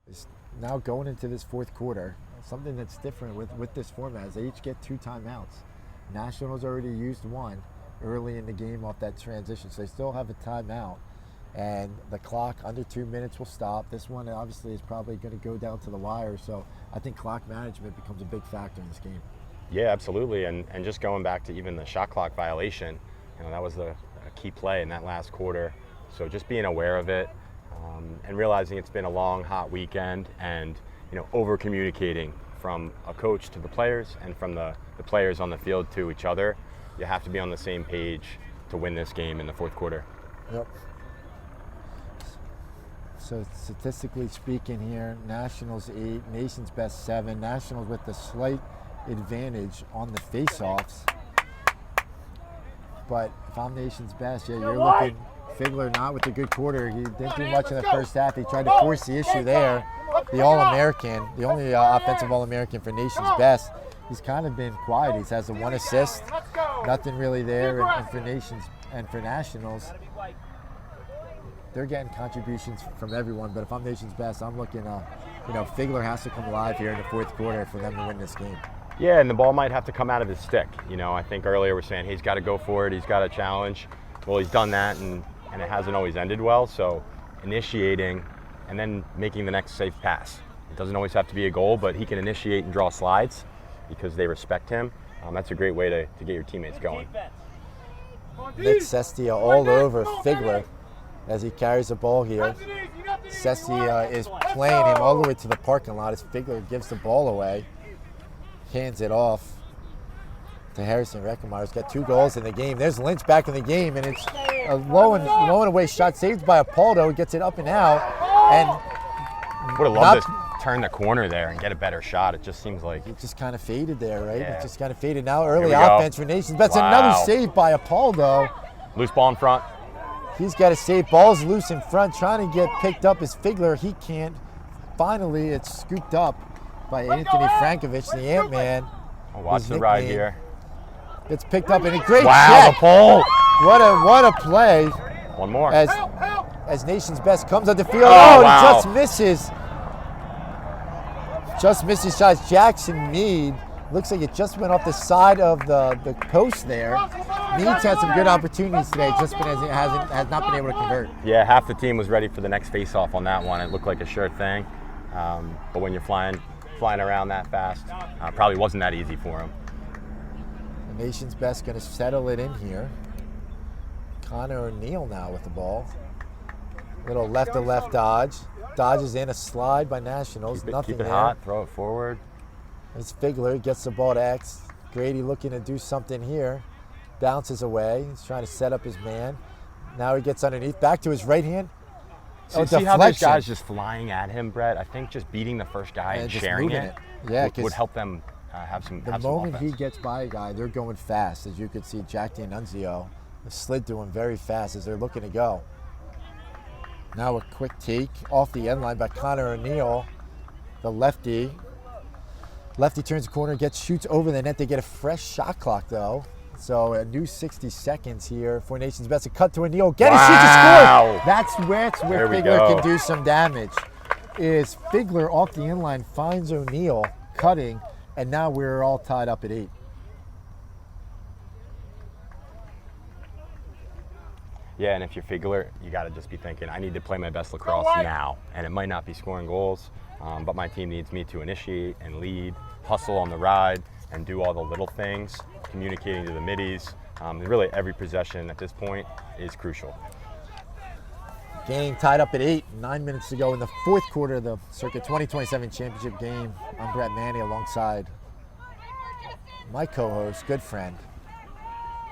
S1: It's now going into this fourth quarter, something that's different with this format is they each get 2 timeouts. Nationals already used 1 early in the game off that transition, so they still have a timeout. And the clock under 2 minutes will stop. This one obviously is probably going to go down to the wire, so I think clock management becomes a big factor in this game.
S2: Yeah, absolutely, and just going back to even the shot clock violation, that was a key play in that last quarter. So just being aware of it and realizing it's been a long, hot weekend, and over communicating from a coach to the players and from the players on the field to each other. You have to be on the same page to win this game in the fourth quarter.
S1: Yep. So statistically speaking here, Nationals 8, Nation's Best 7. Nationals with the slight advantage on the face-offs. But if I'm Nation's Best, yeah, you're looking, Figler not with a good quarter. He didn't do much in the first half. He tried to force the issue there. The All-American, the only offensive All-American for Nation's Best, he's kind of been quiet. He has the 1 assist, nothing really there. And for Nations and for Nationals, they're getting contributions from everyone. But if I'm Nation's Best, I'm looking, Figler has to come alive here in the fourth quarter for them to win this game.
S2: Yeah, and the ball might have to come out of his stick. I think earlier we're saying he's got to go for it, he's got to challenge. Well, he's done that, and it hasn't always ended well. So initiating and then making the next safe pass. It doesn't always have to be a goal, but he can initiate and draw slides. because they respect him. That's a great way to get your teammates going.
S1: Nick Sestia all over Figler as he carries the ball here. Sestia is playing him all the way to the parking lot as Figler gives the ball away, hands it off to Harrison Reckemeyer. He's got 2 goals in the game. There's Lynch back in the game, and it's a low and away shot saved by Apollo. He gets it up and out, and
S2: would have loved to turn the corner there and get a better shot. It just seems like
S1: it just kind of faded there, right?
S2: Yeah.
S1: It just kind of faded. Now early
S2: we go.
S1: offense for Nations. That's
S2: Wow.
S1: another save by Apollo.
S2: Loose ball in front.
S1: He's got to save. Ball's loose in front, trying to get picked up as Figler. He can't. Finally, it's scooped up by Anthony Frankovich, the Ant-Man.
S2: Oh, watch
S1: His
S2: the ride
S1: nickname.
S2: here.
S1: It's picked up, and a great
S2: Wow,
S1: check.
S2: the pole.
S1: What a play
S2: One more.
S1: as Nation's Best comes on the field.
S2: Oh,
S1: Oh,
S2: wow.
S1: he just misses. Just misses shots. Jackson Mead. Looks like it just went off the side of the post there. Mead's had some good opportunities today, just been has not been able to convert.
S2: Yeah, half the team was ready for the next face-off on that one. It looked like a sure thing. But when you're flying around that fast, probably wasn't that easy for him.
S1: The Nation's Best going to settle it in here. Connor O'Neill now with the ball. Little left-to-left dodge. Dodges in a slide by Nationals. Nothing
S2: Keep it
S1: there.
S2: hot, throw it forward.
S1: It's Figler, gets the ball to X. Grady looking to do something here. Bounces away. He's trying to set up his man. Now he gets underneath. Back to his right hand.
S2: So see how those guys just flying at him, Brett? I think just beating the first guy and
S1: just
S2: sharing
S1: moving
S2: it
S1: Yeah,
S2: would help them have some
S1: the
S2: have some
S1: moment he
S2: offense.
S1: gets by a guy, they're going fast. As you could see, Jack D'Annunzio slid through him very fast as they're looking to go. Now a quick take off the end line by Connor O'Neill, the lefty. Lefty turns the corner, shoots over the net. They get a fresh shot clock though. So a new 60 seconds here for Nation's Best. A cut to O'Neill. Get a shoot to score. That's where
S2: There we
S1: Figler
S2: go.
S1: can do some damage. Is Figler off the end line, finds O'Neill cutting, and now we're all tied up at 8.
S2: Yeah, and if you're Figler, you got to just be thinking, I need to play my best lacrosse now. And it might not be scoring goals, but my team needs me to initiate and lead, hustle on the ride, and do all the little things, communicating to the middies. Really, every possession at this point is crucial.
S1: Game tied up at 8, 9 minutes to go in the 4th quarter of the Circuit 2027 championship game. I'm Brett Manny alongside my co-host, good friend,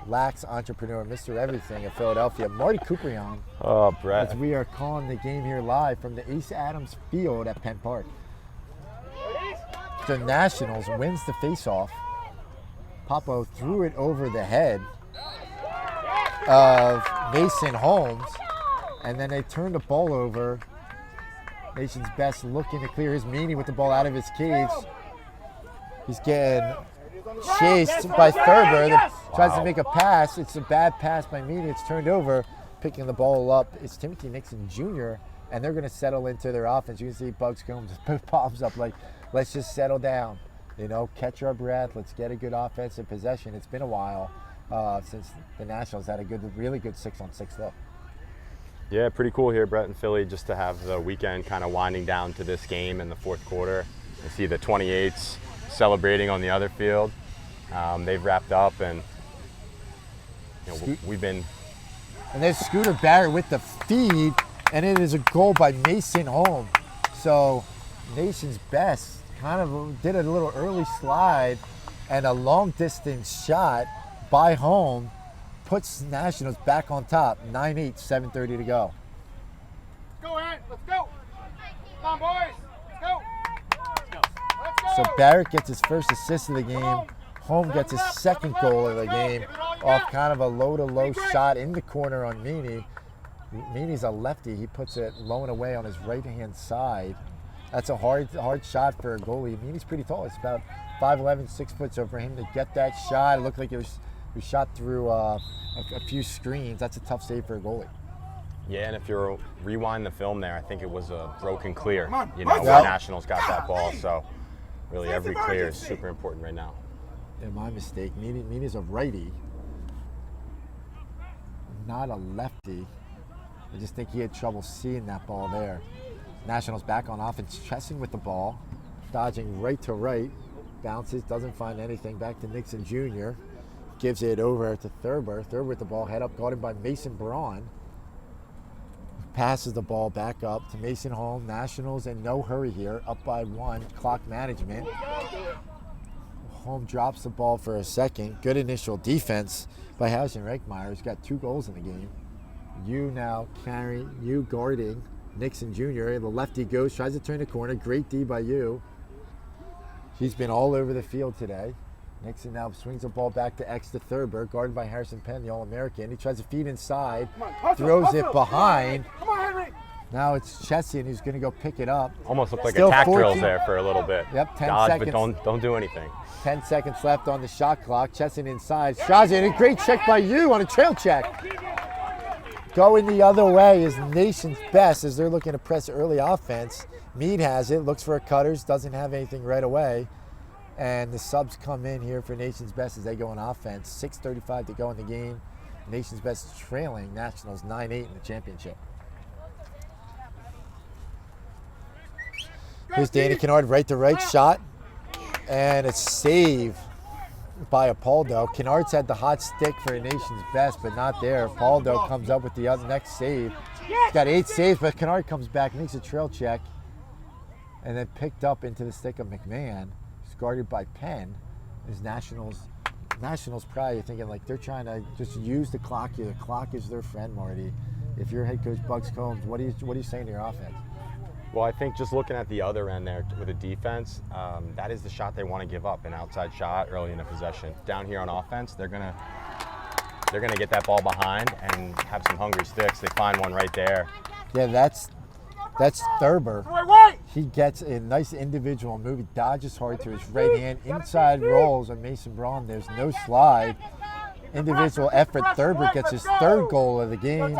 S1: Lax entrepreneur, Mr. Everything of Philadelphia, Marty Couprion.
S2: Oh, Brett.
S1: As we are calling the game here live from the Ace Adams Field at Penn Park. The Nationals wins the faceoff. Papo threw it over the head of Mason Holmes, and then they turned the ball over. Nation's Best looking to clear his meanie with the ball out of his cage. He's getting chased by Thurber that tries to make a pass. It's a bad pass by Meany. It's turned over. Picking the ball up is Timothy Nixon Jr., and they're going to settle into their offense. You can see Bugs Combs put palms up like, let's just settle down. You know, catch our breath. Let's get a good offensive possession. It's been a while since the Nationals had a really good 6-on-6 look.
S2: Yeah, pretty cool here, Brett and Philly, just to have the weekend kind of winding down to this game in the 4th quarter. You see the 28s celebrating on the other field. They've wrapped up, and we've been.
S1: And there's Scooter Barrett with the feed, and it is a goal by Mason Holmes. So Nation's Best kind of did a little early slide, and a long distance shot by Holmes puts Nationals back on top. 9-8, 7:30 to go.
S3: Let's go, Ant. Let's go. Come on, boys. Let's go. Let's go.
S1: So Barrett gets his first assist of the game. Holmes gets his second goal of the game off kind of a low-to-low shot in the corner on Meany. Meany's a lefty. He puts it low and away on his right-hand side. That's a hard shot for a goalie. Meany's pretty tall. It's about 5'11", 6 foot. So for him to get that shot, it looked like it was shot through a few screens. That's a tough save for a goalie.
S2: Yeah, and if you rewind the film there, I think it was a broken clear. You know,
S3: Let's
S2: where
S3: go.
S2: Nationals got that ball. So really, every clear is super important right now.
S1: Yeah, my mistake. Meany's a righty, not a lefty. I just think he had trouble seeing that ball there. Nationals back on offense, chessing with the ball, dodging right to right. bounces, doesn't find anything. Back to Nixon Jr. Gives it over to Thurber. Thurber with the ball, head up, guarded by Mason Braun. Passes the ball back up to Mason Holm. Nationals in no hurry here, up by 1. Clock management. Holm drops the ball for a second. Good initial defense by Harrison Reichmeyer. He's got 2 goals in the game. You now carry, you guarding Nixon Jr. The lefty goes, tries to turn the corner. Great D by you. He's been all over the field today. Nixon now swings the ball back to X to Thurber, guarded by Harrison Penn, the All-American. He tries to feed inside, throws it behind.
S3: Come on, Henry.
S1: Now it's Chessian who's going to go pick it up.
S2: Almost looked like
S1: Still
S2: a tack
S1: 14.
S2: drills there for a little bit.
S1: Yep, 10
S2: Dodge,
S1: seconds.
S2: but don't do anything.
S1: 10 seconds left on the shot clock. Chessian inside. Strazian, a great check by you on a trail check. Going the other way is Nation's Best as they're looking to press early offense. Meade has it, looks for a cutters, doesn't have anything right away. And the subs come in here for Nation's Best as they go on offense. 6:35 to go in the game. Nation's Best trailing Nationals 9-8 in the championship. Here's Danny Kennard, right to right shot. And a save by Apoldo. Kennard's had the hot stick for Nation's Best, but not there. Apoldo comes up with the next save. He's got 8 saves, but Kennard comes back, makes a trail check, and then picked up into the stick of McMahon. Guarded by Penn. Is Nationals probably thinking like they're trying to just use the clock here. The clock is their friend, Marty. If you're head coach Bugs Combs, what are you saying to your offense?
S2: Well, I think just looking at the other end there with the defense, that is the shot they want to give up, an outside shot early in the possession. Down here on offense, they're gonna get that ball behind and have some hungry sticks. They find one right there.
S1: Yeah, that's Thurber. He gets a nice individual move. He dodges hard to his right hand. Inside rolls on Mason Braun. There's no slide. Individual effort. Thurber gets his 3rd goal of the game.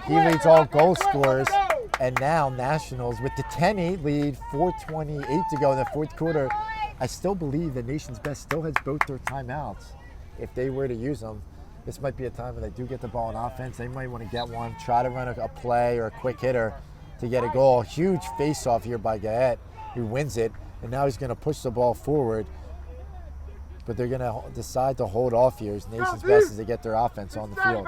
S1: He leads all goal scorers. And now Nationals with the 10-8 lead, 4:28 to go in the 4th quarter. I still believe the Nation's Best still has both their timeouts. If they were to use them, this might be a time when they do get the ball on offense. They might want to get one, try to run a play or a quick hitter to get a goal. Huge face-off here by Gaet, who wins it, and now he's going to push the ball forward. But they're going to decide to hold off here as Nation's Best as they get their offense on the field.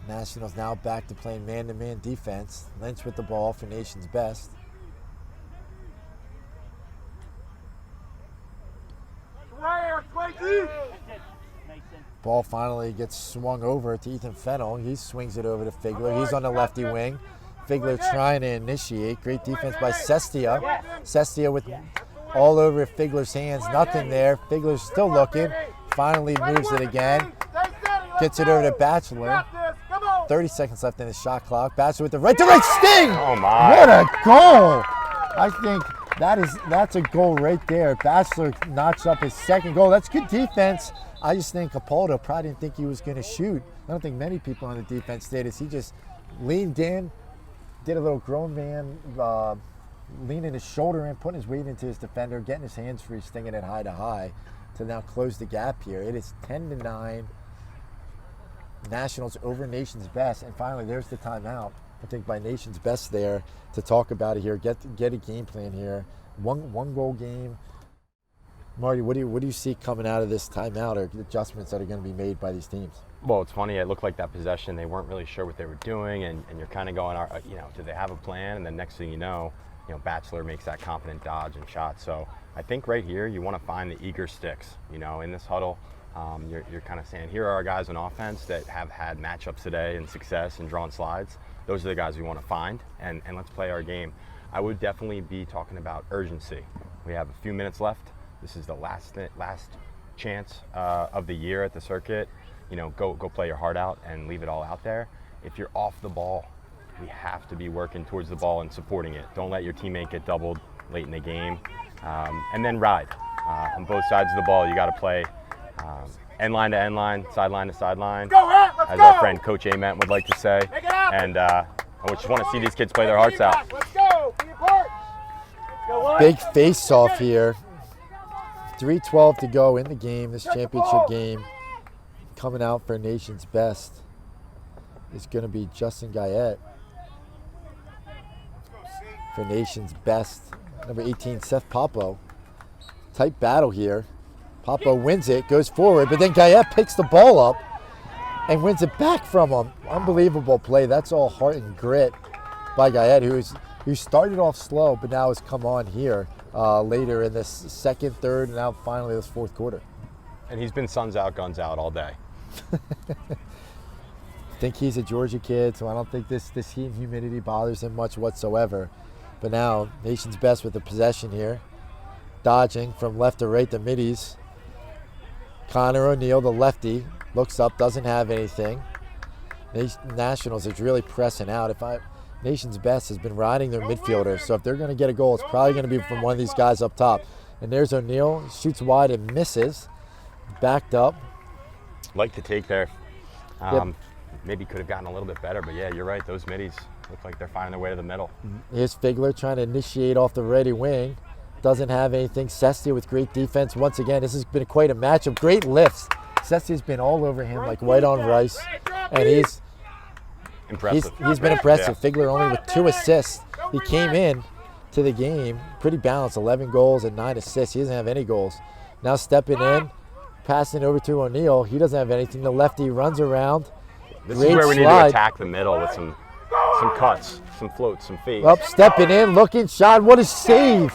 S1: Nationals now back to playing man-to-man defense. Lynch with the ball for Nation's Best. Ball finally gets swung over to Ethan Fennell. He swings it over to Figler. He's on the lefty wing. Figler trying to initiate. Great defense by Sestia. Sestia with all over Figler's hands. Nothing there. Figler's still looking. Finally moves it again. Gets it over to Batchelor. 30 seconds left in the shot clock. Batchelor with the right to right sting.
S2: Oh my!
S1: What a goal! I think that's a goal right there. Batchelor knocks up his 2nd goal. That's good defense. I just think Capaldo probably didn't think he was going to shoot. I don't think many people on the defense did. He just leaned in, did a little grown man, leaning his shoulder in, putting his weight into his defender, getting his hands free, stinging it high to high to now close the gap here. It is 10-9. Nationals over Nation's Best, and finally there's the timeout. I think by Nation's Best there to talk about it here. Get a game plan here. One goal game. Marty, what do you see coming out of this timeout or adjustments that are going to be made by these teams?
S2: Well, it's funny. It looked like that possession, they weren't really sure what they were doing, and you're kind of going, do they have a plan? And then next thing you know, Batchelor makes that confident dodge and shot. So I think right here you want to find the eager sticks. In this huddle, you're kind of saying, here are our guys on offense that have had matchups today and success and drawn slides. Those are the guys we want to find, and let's play our game. I would definitely be talking about urgency. We have a few minutes left. This is the last chance of the year at the circuit. Go play your heart out and leave it all out there. If you're off the ball, we have to be working towards the ball and supporting it. Don't let your teammate get doubled late in the game. And then ride. On both sides of the ball, you got to play end line to end line, sideline to sideline, as our friend Coach Ament would like to say. And I just want to see these kids play their hearts out.
S1: Big face-off here. 3:12 to go in the game, this championship game. coming out for Nation's Best is going to be Justin Guyette. For Nation's Best, number 18, Seth Popo. Tight battle here. Popo wins it, goes forward, but then Guyette picks the ball up and wins it back from him. Unbelievable play. That's all heart and grit by Guyette, who started off slow, but now has come on here later in this second, third, and now finally this fourth quarter.
S2: And he's been suns out, guns out all day.
S1: I think he's a Georgia kid, so I don't think this heat and humidity bothers him much whatsoever. But now, Nation's Best with the possession here. Dodging from left to right, the middies. Connor O'Neill, the lefty, looks up, doesn't have anything. Nationals is really pressing out. Nation's Best has been riding their midfielders, so if they're going to get a goal, it's probably going to be from one of these guys up top. And there's O'Neill, shoots wide and misses. Backed up.
S2: Like the take there.
S1: Yep.
S2: Maybe could have gotten a little bit better, but yeah, you're right. Those middies look like they're finding their way to the middle.
S1: Here's Figler trying to initiate off the ready wing. Doesn't have anything. Sestia with great defense. Once again, this has been quite a matchup. Great lifts. Sestia's been all over him like white on rice. And he's
S2: impressive.
S1: He's been impressive.
S2: Yeah.
S1: Figler only with 2 assists. He came in to the game pretty balanced. 11 goals and 9 assists. He doesn't have any goals. Now stepping in, passing over to O'Neill. He doesn't have anything. The lefty runs around.
S2: This
S1: Great
S2: is where we need
S1: slide.
S2: to attack the middle with some cuts, some floats, some feeds.
S1: Up, stepping in, looking, shot. What a save.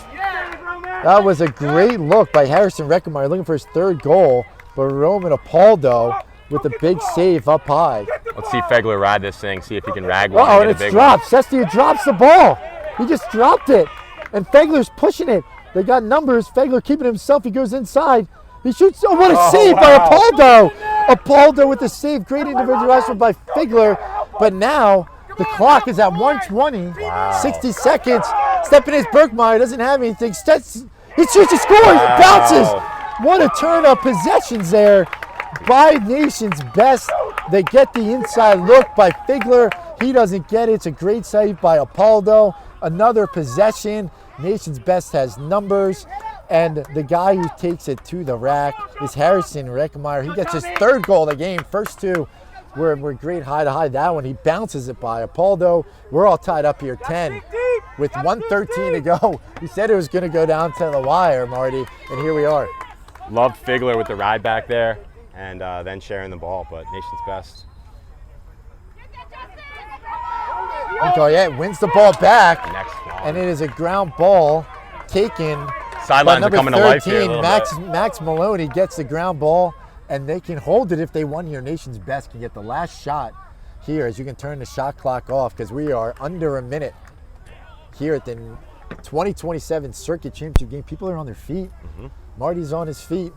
S1: That was a great look by Harrison Reckemeyer, looking for his 3rd goal. But Roman Apoldo with a big save up high.
S2: Let's see Fegler ride this thing, see if he can rag one.
S1: Oh, and it's dropped. Sestia drops the ball. He just dropped it. And Fegler's pushing it. They got numbers. Fegler keeping himself. He goes inside. He shoots. Oh, what a save by Apoldo. Apoldo with the save. Great individual effort by Figler. But now the clock is at 1:20.
S2: Wow.
S1: 60 seconds. Stepping in, Berkmeyer doesn't have anything. He shoots, he scores, bounces. What a turn of possessions there by Nation's Best. They get the inside look by Figler. He doesn't get it. It's a great save by Apoldo. Another possession. Nation's Best has numbers. And the guy who takes it to the rack is Harrison Reckemeyer. He gets his 3rd goal of the game. First 2 were great high to high. That one, he bounces it by Apoldo. We're all tied up here 10 with 1:13 to go. He said it was going to go down to the wire, Marty, and here we are.
S2: Loved Figler with the ride back there and then sharing the ball, but Nation's Best.
S1: Guyette wins the ball back,
S2: Next one.
S1: and it is a ground ball taken.
S2: Sidelines are
S1: number
S2: coming to life here a
S1: 13,
S2: little bit.
S1: Max Maloney gets the ground ball, and they can hold it if they won here. Nation's Best can get the last shot here as you can turn the shot clock off because we are under a minute here at the 2027 Circuit Championship game. People are on their feet. Marty's on his feet.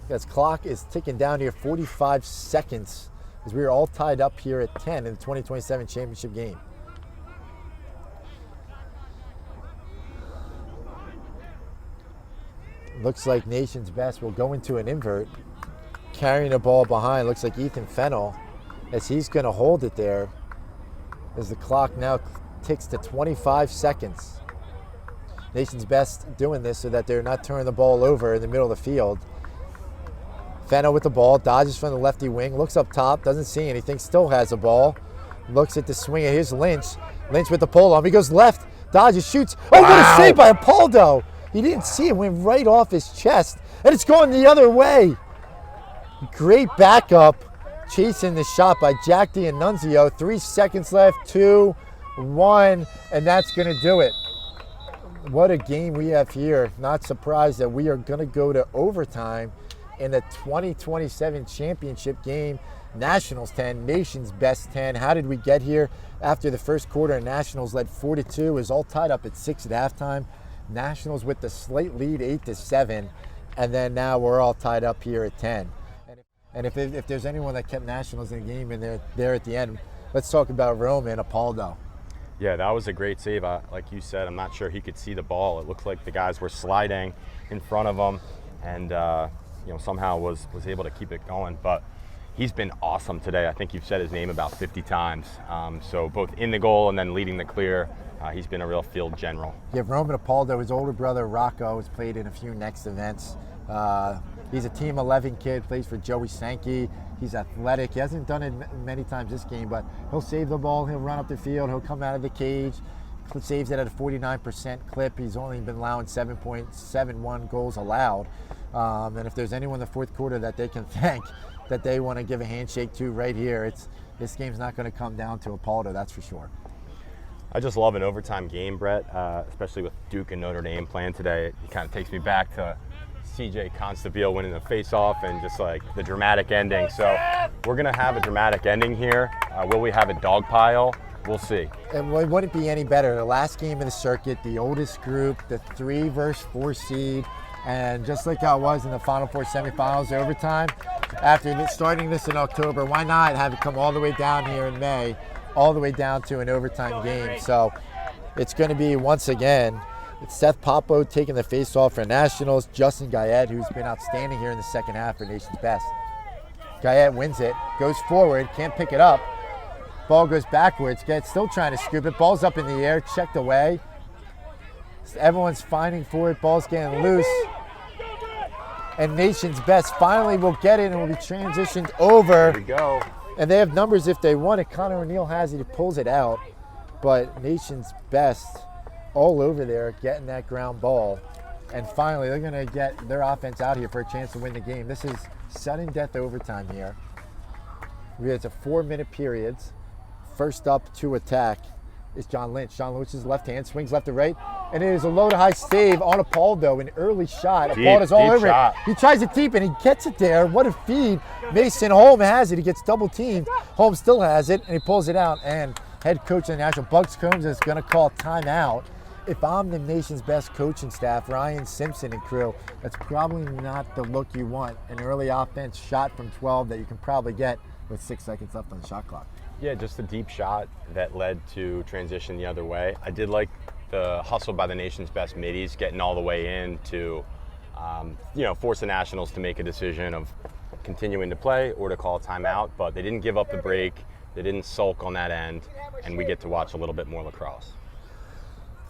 S1: This clock is ticking down here, 45 seconds as we are all tied up here at 10 in the 2027 Championship game. Looks like Nation's Best will go into an invert. Carrying the ball behind, looks like Ethan Fennell, as he's going to hold it there as the clock now ticks to 25 seconds. Nation's Best doing this so that they're not turning the ball over in the middle of the field. Fennell with the ball, dodges from the lefty wing, looks up top, doesn't see anything, still has the ball. Looks at the swing, and here's Lynch. Lynch with the pull on, he goes left, dodges, shoots. Oh, what a save by Apoldo! He didn't see it, went right off his chest, and it's going the other way. Great backup, chasing the shot by Jack D'Annunzio. 3 seconds left, 2, 1, and that's going to do it. What a game we have here. Not surprised that we are going to go to overtime in the 2027 championship game. Nationals 10, Nation's Best 10. How did we get here? After the first quarter, Nationals led 4-2. It was all tied up at 6 at halftime. Nationals with the slight lead 8-7, and then now we're all tied up here at 10. And if there's anyone that kept Nationals in the game and they're there at the end, let's talk about Roman Apoldo.
S2: Yeah, that was a great save. Like you said, I'm not sure he could see the ball. It looked like the guys were sliding in front of him, and somehow was able to keep it going. But he's been awesome today. I think you've said his name about 50 times. So both in the goal and then leading the clear, he's been a real field general.
S1: Yeah, Roman Apoldo, his older brother Rocco, has played in a few next events. He's a Team 11 kid, plays for Joey Sankey. He's athletic. He hasn't done it many times this game, but he'll save the ball. He'll run up the field. He'll come out of the cage. Saves it at a 49% clip. He's only been allowing 7.71 goals allowed. And if there's anyone in the fourth quarter that they can thank, that they want to give a handshake to right here, this game's not going to come down to Apollo, that's for sure.
S2: I just love an overtime game, Brett, especially with Duke and Notre Dame playing today. It kind of takes me back to CJ Constantine winning the face-off and just like the dramatic ending. So we're going to have a dramatic ending here. Will we have a dog pile? We'll see.
S1: And it wouldn't be any better. The last game of the circuit, the oldest group, the 3 versus 4 seed, and just like how it was in the Final Four semifinals overtime, after starting this in October, why not have it come all the way down here in May, all the way down to an overtime game? So it's going to be, once again, it's Seth Popo taking the face-off for Nationals, Justin Guyette, who's been outstanding here in the second half for Nation's Best. Guyette wins it, goes forward, can't pick it up. Ball goes backwards, Guyette still trying to scoop it. Ball's up in the air, checked away. Everyone's fighting for it, ball's getting loose. And Nation's Best finally will get it and will be transitioned over.
S2: Here we go.
S1: And they have numbers if they want it. Connor O'Neill has it, he pulls it out. But Nation's Best all over there getting that ground ball. And finally, they're going to get their offense out here for a chance to win the game. This is sudden death overtime here. It's a 4-minute periods. First up to attack is John Lynch. John Lynch's left hand swings left to right, and it is a low to high save on Apoldo, an early shot. Apoldo's all over it. He tries it deep and he gets it there. What a feed. Mason Holm has it. He gets double teamed. Holm still has it, and he pulls it out. And head coach of the National, Bugs Combs, is going to call timeout. If I'm the Nation's Best coaching staff, Ryan Simpson and crew, that's probably not the look you want. An early offense shot from 12 that you can probably get with 6 seconds left on the shot clock.
S2: Yeah, just a deep shot that led to transition the other way. I did like the hustle by the Nation's Best middies getting all the way in to, force the Nationals to make a decision of continuing to play or to call a timeout. But they didn't give up the break. They didn't sulk on that end, and we get to watch a little bit more lacrosse.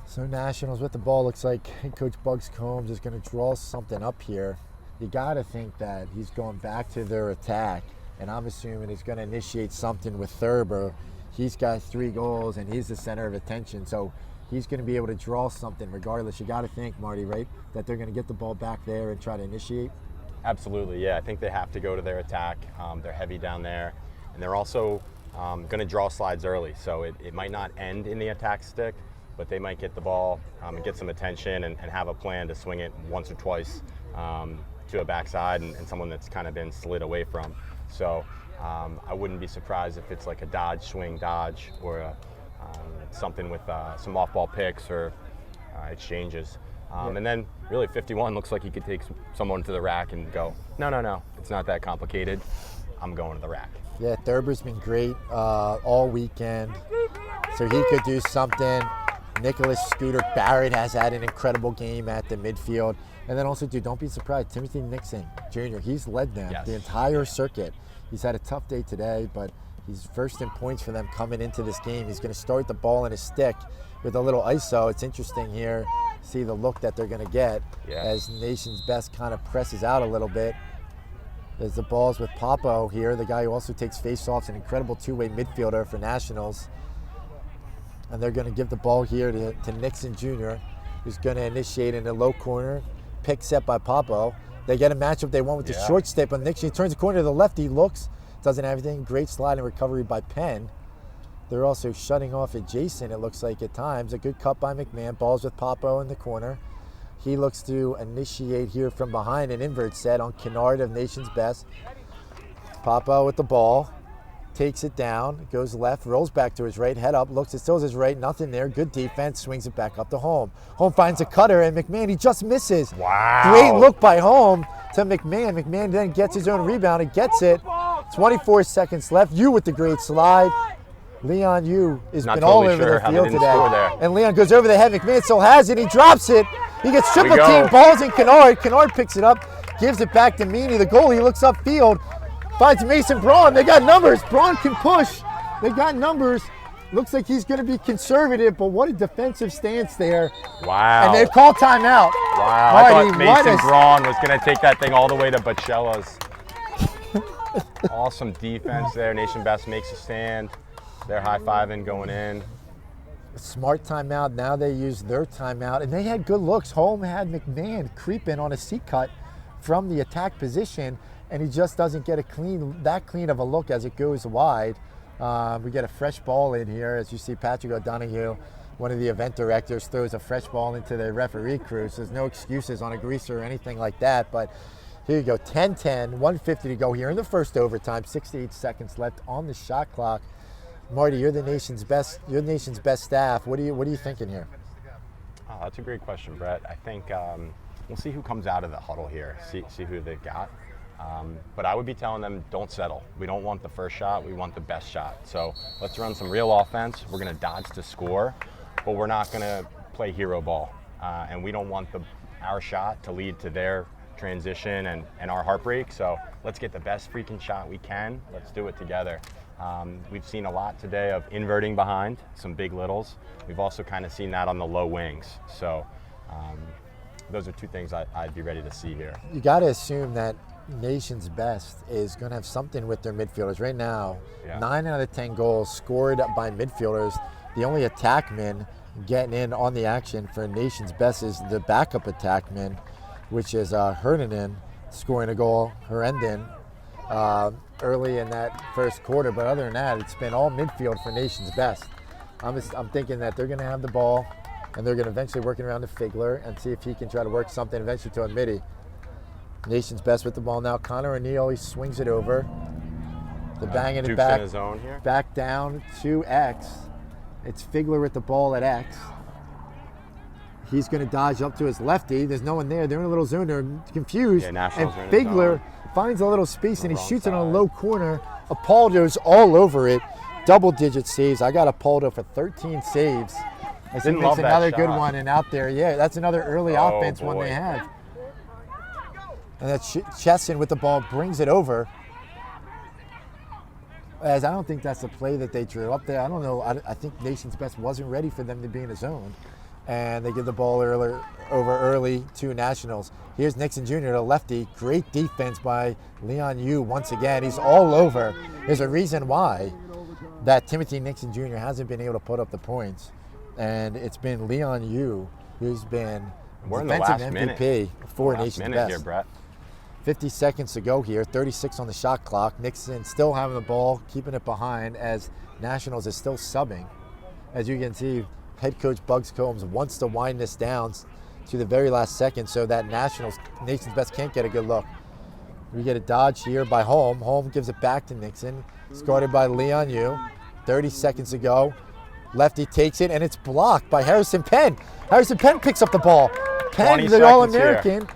S1: So Nationals with the ball, looks like head coach Bugs Combs is going to draw something up here. You got to think that he's going back to their attack. And I'm assuming he's going to initiate something with Thurber. He's got 3 goals, and he's the center of attention. So he's going to be able to draw something regardless. You got to think, Marty, right, that they're going to get the ball back there and try to initiate?
S2: Absolutely, yeah. I think they have to go to their attack. They're heavy down there. And they're also going to draw slides early. So it might not end in the attack stick, but they might get the ball and get some attention and have a plan to swing it once or twice to a backside and someone that's kind of been slid away from. So I wouldn't be surprised if it's like a dodge, swing, dodge, or something with some off-ball picks or exchanges. And then really 51 looks like he could take someone to the rack and go, no, it's not that complicated. I'm going to the rack.
S1: Yeah, Thurber's been great all weekend, so he could do something. Nicholas Scooter Barrett has had an incredible game at the midfield. And then also, dude, don't be surprised, Timothy Nixon Jr., he's led them the entire circuit. He's had a tough day today, but he's first in points for them coming into this game. He's going to start the ball in his stick with a little ISO. It's interesting here, see the look that they're going to get as Nation's Best kind of presses out a little bit. There's the balls with Popo here, the guy who also takes face-offs, an incredible two-way midfielder for Nationals. And they're going to give the ball here to Nixon Jr., who's going to initiate in the low corner. Pick set by Popo. They get a matchup they want with the short step on Nixon. He turns the corner to the left. He looks, doesn't have anything. Great slide and recovery by Penn. They're also shutting off adjacent, it looks like at times. A good cut by McMahon. Balls with Popo in the corner. He looks to initiate here from behind an invert set on Kennard of Nation's Best. Popo with the ball. Takes it down, goes left, rolls back to his right, head up, looks, it still is his right, nothing there, good defense, swings it back up to Holm. Holm finds a cutter, and McMahon, he just misses.
S2: Wow.
S1: Great look by Holm to McMahon. McMahon then gets his own rebound and gets it. 24 seconds left. Yu with the great slide. Leon Yu has been all over the field today. And Leon goes over the head, McMahon still has it, he drops it. He gets triple team, balls in Kennard. Kennard picks it up, gives it back to Meany, the goalie, looks upfield. Finds Mason Braun. They got numbers. Braun can push. They got numbers. Looks like he's going to be conservative, but what a defensive stance there.
S2: Wow.
S1: And they've called timeout.
S2: Wow.
S1: Marty,
S2: I thought Mason Braun was going to take that thing all the way to Bachella's. Awesome defense there. Nation Best makes a stand. They're high-fiving going in.
S1: Smart timeout. Now they use their timeout, and they had good looks. Holm had McMahon creeping on a seat cut from the attack position, and he just doesn't get that clean of a look as it goes wide. We get a fresh ball in here. As you see, Patrick O'Donoghue, one of the event directors, throws a fresh ball into the referee crew. So there's no excuses on a greaser or anything like that. But here you go, 10-10, 150 to go here in the first overtime, 68 seconds left on the shot clock. Marty, you're the nation's best. You're the nation's best staff. What are you thinking here?
S2: Oh, that's a great question, Brett. I think we'll see who comes out of the huddle here. See who they've got. But I would be telling them, don't settle. We don't want the first shot. We want the best shot. So let's run some real offense. We're going to dodge to score, but we're not going to play hero ball. And we don't want our shot to lead to their transition and our heartbreak. So let's get the best freaking shot we can. Let's do it together. We've seen a lot today of inverting behind, some big littles. We've also kind of seen that on the low wings. So those are two things I'd be ready to see here.
S1: You got to assume that nation's best is going to have something with their midfielders. Right now, 9 out of 10 goals scored by midfielders. The only attackman getting in on the action for nation's best is the backup attackman, which is Herndon scoring a goal, Herndon, early in that first quarter. But other than that, it's been all midfield for nation's best. I'm thinking that they're going to have the ball, and they're going to eventually work it around to Figler and see if he can try to work something eventually to Amity. Nation's best with the ball now. Connor O'Neill, he swings it over. The banging it back,
S2: in his own here.
S1: Back down to X. It's Figler with the ball at X. He's going to dodge up to his lefty. There's no one there. They're in a little zone. They're confused.
S2: Yeah, Nationals
S1: and
S2: are in the
S1: Figler
S2: zone.
S1: Finds a little space and he shoots it on a
S2: side.
S1: low corner. Apoldo's all over it. Double-digit saves. I got Apoldo for 13 saves. As he
S2: Didn't
S1: makes
S2: love that
S1: another good
S2: shot.
S1: one and out there. Yeah, that's another early
S2: Oh,
S1: offense one
S2: boy.
S1: they have. And that's Chesson with the ball, brings it over. As I don't think that's the play that they drew up there. I don't know. I think Nation's Best wasn't ready for them to be in a zone. And they give the ball over early to Nationals. Here's Nixon Jr., the lefty. Great defense by Leon Yu once again. He's all over. There's a reason why that Timothy Nixon Jr. hasn't been able to put up the points. And it's been Leon Yu who's been
S2: We're in the
S1: defensive
S2: last
S1: MVP
S2: minute.
S1: for
S2: Last
S1: Nation's
S2: minute
S1: Best.
S2: here, Brett.
S1: 50 seconds to go here, 36 on the shot clock. Nixon still having the ball, keeping it behind as Nationals is still subbing. As you can see, head coach Bugs Combs wants to wind this down to the very last second so that Nation's Best can't get a good look. We get a dodge here by Holm. Holm gives it back to Nixon. It's guarded by Leon Yu. 30 seconds to go. Lefty takes it and it's blocked by Harrison Penn. Harrison Penn picks up the ball. Penn,
S2: 20
S1: the All-American,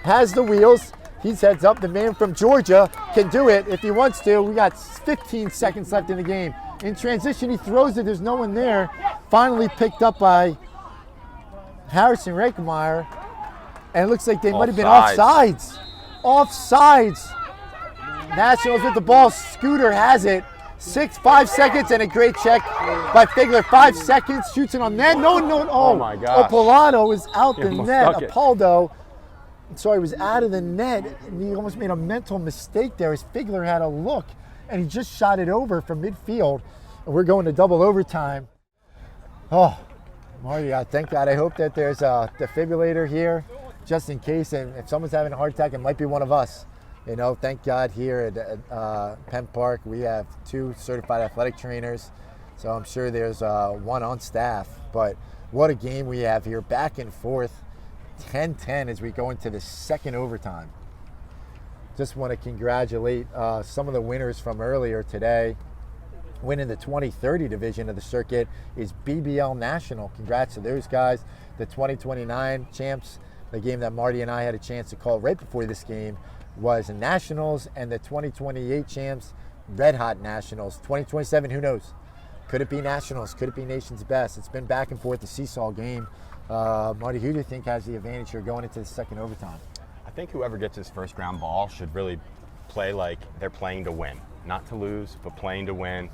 S1: has the wheels. He heads up. The man from Georgia can do it if he wants to. We got 15 seconds left in the game. In transition, he throws it. There's no one there. Finally picked up by Harrison Reikemeyer. And it looks like they might have been offsides. Offsides. Nationals with the ball. Scooter has it. 5 seconds and a great check by Figler. 5 seconds. Shoots it on net. No.
S2: Oh my gosh.
S1: Apolado is out
S2: He
S1: the
S2: almost
S1: net.
S2: stuck it.
S1: Apoldo. So he was out of the net, and he almost made a mental mistake there as Figler had a look, and he just shot it over from midfield, and we're going to double overtime. Oh, Marty, thank God. I hope that there's a defibrillator here, just in case, and if someone's having a heart attack, it might be one of us. You know, thank God here at Penn Park, we have 2 certified athletic trainers, so I'm sure there's one on staff, but what a game we have here, back and forth. 10-10 as we go into the second overtime. Just want to congratulate some of the winners from earlier today. Winning the 2030 division of the circuit is BBL National. Congrats to those guys. The 2029 champs, the game that Marty and I had a chance to call right before this game, was Nationals, and the 2028 champs, Red Hot Nationals. 2027, who knows? Could it be Nationals? Could it be Nation's Best? It's been back and forth, the seesaw game. Marty, who do you think has the advantage here going into the second overtime?
S2: I think whoever gets his first ground ball should really play like they're playing to win, not to lose, but playing to win.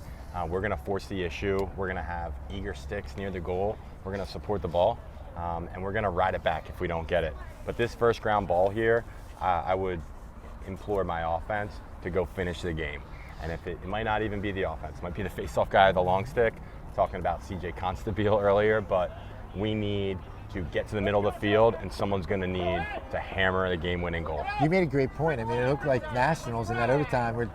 S2: We're going to force the issue. We're going to have eager sticks near the goal. We're going to support the ball, and we're going to ride it back if we don't get it. But this first ground ball here, I would implore my offense to go finish the game. And if it might not even be the offense, it might be the face-off guy with the long stick, talking about CJ Constabile earlier, but we need to get to the middle of the field, and someone's going to need to hammer the game-winning goal.
S1: You made a great point. I mean, it looked like Nationals in that overtime were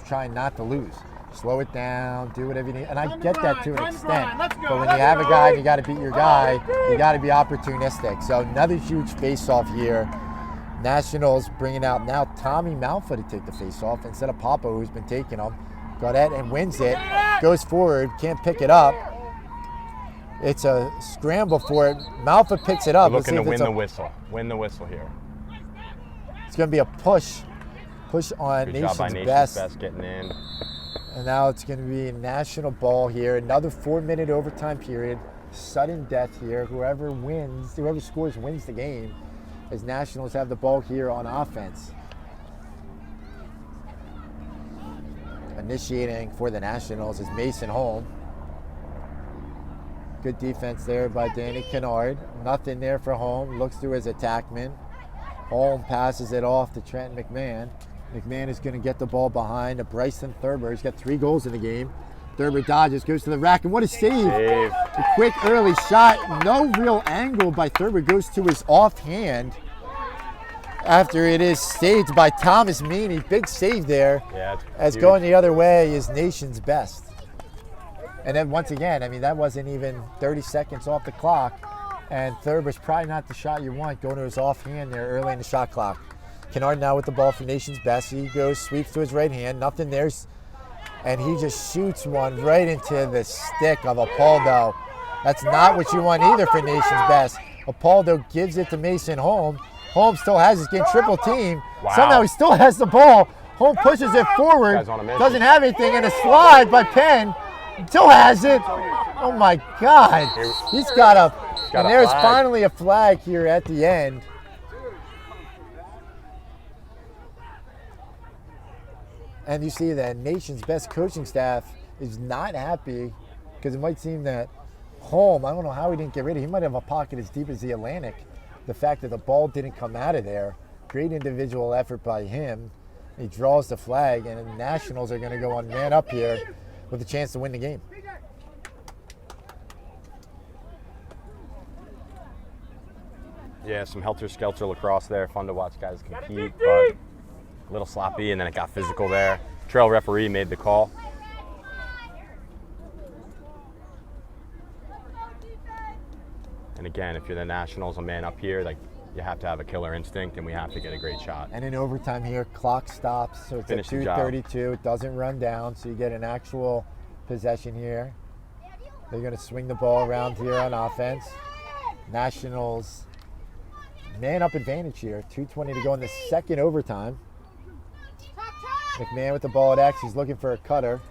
S1: trying not to lose. Slow it down, do whatever you need. And I get that to an extent. But when you have a guy and you got to beat your guy, you got to be opportunistic. So another huge face-off here. Nationals bringing out now Tommy Malfa to take the face-off instead of Papa, who's been taking them. Godet and wins it, goes forward, can't pick it up. It's a scramble for it. Malfa picks it up.
S2: We're looking to win the whistle. Win the whistle here.
S1: It's going to be a push on
S2: Good job by
S1: Nation's
S2: Best
S1: Best.
S2: getting in.
S1: And now it's going to be a national ball here. Another 4-minute overtime period. Sudden death here. Whoever scores wins the game, as Nationals have the ball here on offense. Initiating for the Nationals is Mason Holm. Good defense there by Danny Kennard. Nothing there for Holm. Looks through his attackman. Holm passes it off to Trent McMahon. McMahon is going to get the ball behind to Bryson Thurber. He's got 3 goals in the game. Thurber dodges, goes to the rack, and what a save. A quick early shot. No real angle by Thurber. Goes to his offhand after it is saved by Thomas Meany. Big save there.
S2: Yeah,
S1: as
S2: huge.
S1: Going the other way is Nation's Best. And then once again, I mean, that wasn't even 30 seconds off the clock. And Thurber's probably not the shot you want, going to his offhand there early in the shot clock. Kennard now with the ball for Nation's Best. He goes, sweeps to his right hand, nothing there. And he just shoots one right into the stick of Apoldo. That's not what you want either for Nation's Best. Apoldo gives it to Mason Holm. Holm still has his game, triple team.
S2: Wow.
S1: Somehow he still has the ball. Holm pushes it forward,
S2: Guy's on a mission.
S1: doesn't have anything, and a slide by Penn. Still has it. Oh my God. He's got a, and there's
S2: flag.
S1: finally a flag here at the end. And you see that Nation's Best coaching staff is not happy because it might seem that Holm, I don't know how he didn't get rid of it. He might have a pocket as deep as the Atlantic. The fact that the ball didn't come out of there, great individual effort by him. He draws the flag, and the Nationals are going to go on man up here with a chance to win the game.
S2: Yeah, some helter-skelter lacrosse there. Fun to watch guys compete, but a little sloppy, and then it got physical there. Trail referee made the call. And again, if you're the Nationals, a man up here, like you have to have a killer instinct, and we have to get a great shot.
S1: And in overtime here, clock stops, so it's at 2:32. It doesn't run down, so you get an actual possession here. They're going to swing the ball around here on offense. Nationals man up advantage here. 2:20 to go in the second overtime. McMahon with the ball at X. He's looking for a cutter.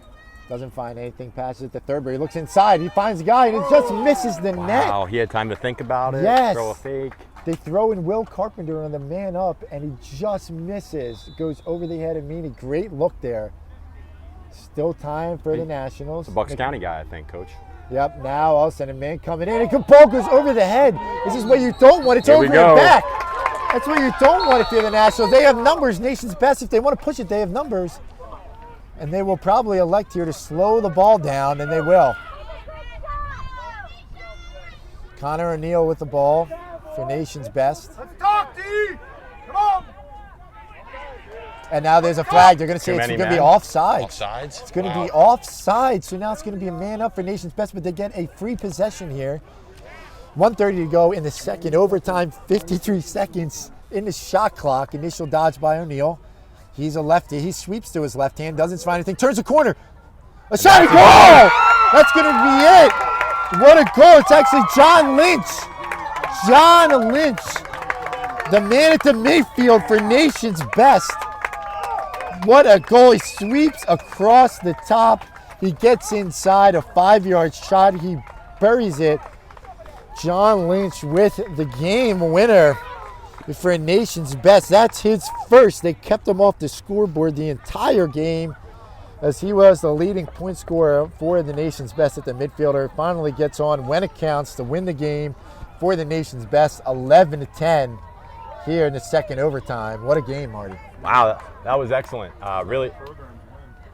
S1: Doesn't find anything. Passes it to Thurber. He looks inside. He finds a guy, and it just misses the net.
S2: Wow, he had time to think about it.
S1: Yes.
S2: Throw a fake.
S1: They throw in Will Carpenter on the man up, and he just misses. Goes over the head of Meany. Great look there. Still time for the Nationals.
S2: The Bucks County guy, I think, Coach.
S1: Yep, now all of a sudden a man coming in, and Cabal goes over the head. This is what you don't want. It's
S2: Here
S1: over
S2: we go.
S1: and back. That's what you don't want if you're the Nationals. They have numbers. Nation's Best. If they want to push it, they have numbers. And they will probably elect here to slow the ball down, and they will. Connor O'Neill with the ball for Nation's Best.
S3: Let's talk, D! Come on!
S1: And now there's a flag. They're going to say it's going to be offside.
S2: Offsides?
S1: It's going to be offside. So now it's going to be a man up for Nation's Best, but they get a free possession here. 1:30 to go in the second overtime. 53 seconds in the shot clock. Initial dodge by O'Neill. He's a lefty. He sweeps to his left hand. Doesn't find anything. Turns the corner. A shot, a goal! That's going to be it. What a goal. It's actually John Lynch. John Lynch, the man at the midfield for Nation's Best. What a goal. He sweeps across the top. He gets inside a 5-yard shot. He buries it. John Lynch with the game winner. for a nation's best. That's his first. They kept him off the scoreboard the entire game, as he was the leading point scorer for the nation's best at the midfielder. Finally gets on when it counts to win the game for the nation's best, 11-10 here in the second overtime. What a game, Marty.
S2: Wow, that was excellent.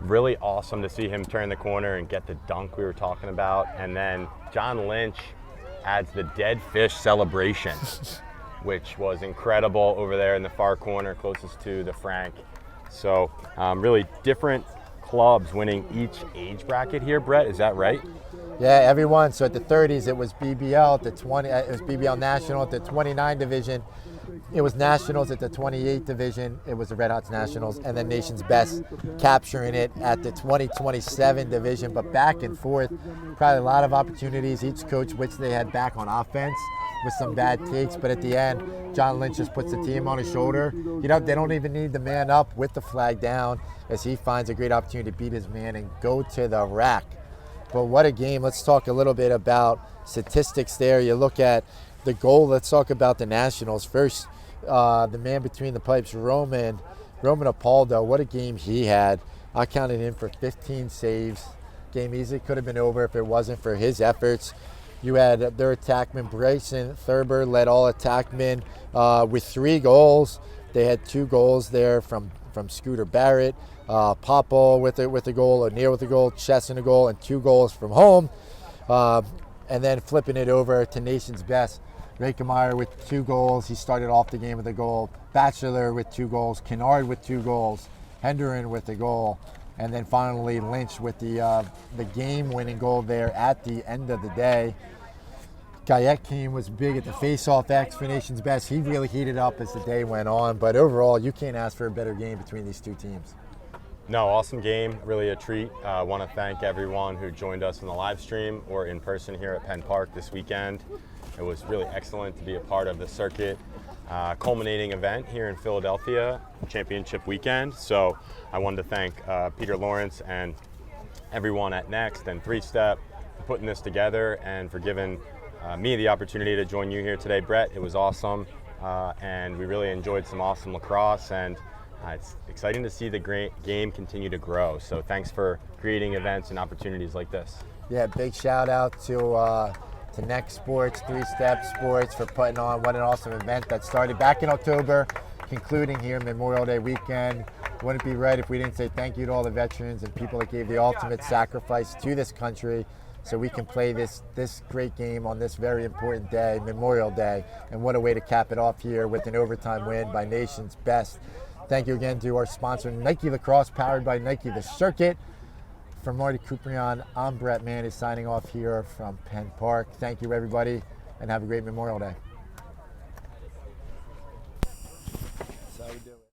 S2: Really awesome to see him turn the corner and get the dunk we were talking about. And then John Lynch adds the dead fish celebration, which was incredible over there in the far corner closest to the Frank. So really different clubs winning each age bracket here, Brett, is that right?
S1: Yeah, everyone. So at the 30s, it was BBL. At the 20, it was BBL National. At the 29 division, it was Nationals. At the 28 division, it was the Red Hots Nationals, and then Nation's Best capturing it at the 20-27 division. But back and forth, probably a lot of opportunities. Each coach wished they had back on offense with some bad takes, but at the end, John Lynch just puts the team on his shoulder. You know, they don't even need the man up with the flag down, as he finds a great opportunity to beat his man and go to the rack. But what a game. Let's talk a little bit about statistics there. You look at the goal. Let's talk about the Nationals. First, the man between the pipes, Roman Apaldo. What a game he had. I counted him for 15 saves. Game easily could have been over if it wasn't for his efforts. You had their attackman, Bryson Thurber, led all attackmen with 3 goals. They had 2 goals there from Scooter Barrett, Popo with a goal, O'Neill with a goal, Chesson a goal, and 2 goals from home. And then flipping it over to Nation's Best, Rakemeyer with 2 goals. He started off the game with a goal. Batchelor with 2 goals. Kennard with 2 goals. Hendren with a goal. And then finally Lynch with the game-winning goal there at the end of the day. Guyette Kane was big at the face-off X for Nation's Best. He really heated up as the day went on. But overall, you can't ask for a better game between these two teams.
S2: No, awesome game, really a treat. I want to thank everyone who joined us in the live stream or in person here at Penn Park this weekend. It was really excellent to be a part of the circuit culminating event here in Philadelphia, championship weekend. So I wanted to thank Peter Lawrence and everyone at Next and 3-Step for putting this together and for giving me the opportunity to join you here today, Brett. It was awesome, and we really enjoyed some awesome lacrosse, and it's exciting to see the great game continue to grow. So thanks for creating events and opportunities like this.
S1: Yeah, big shout out to Next Sports, 3-Step Sports for putting on what an awesome event that started back in October, concluding here Memorial Day weekend. Wouldn't be right if we didn't say thank you to all the veterans and people that gave the ultimate sacrifice to this country so we can play this great game on this very important day, Memorial Day. And what a way to cap it off here with an overtime win by Nation's Best. Thank you again to our sponsor, Nike Lacrosse, powered by Nike The Circuit. For Marty Couprion, I'm Brett Mann, signing off here from Penn Park. Thank you, everybody, and have a great Memorial Day.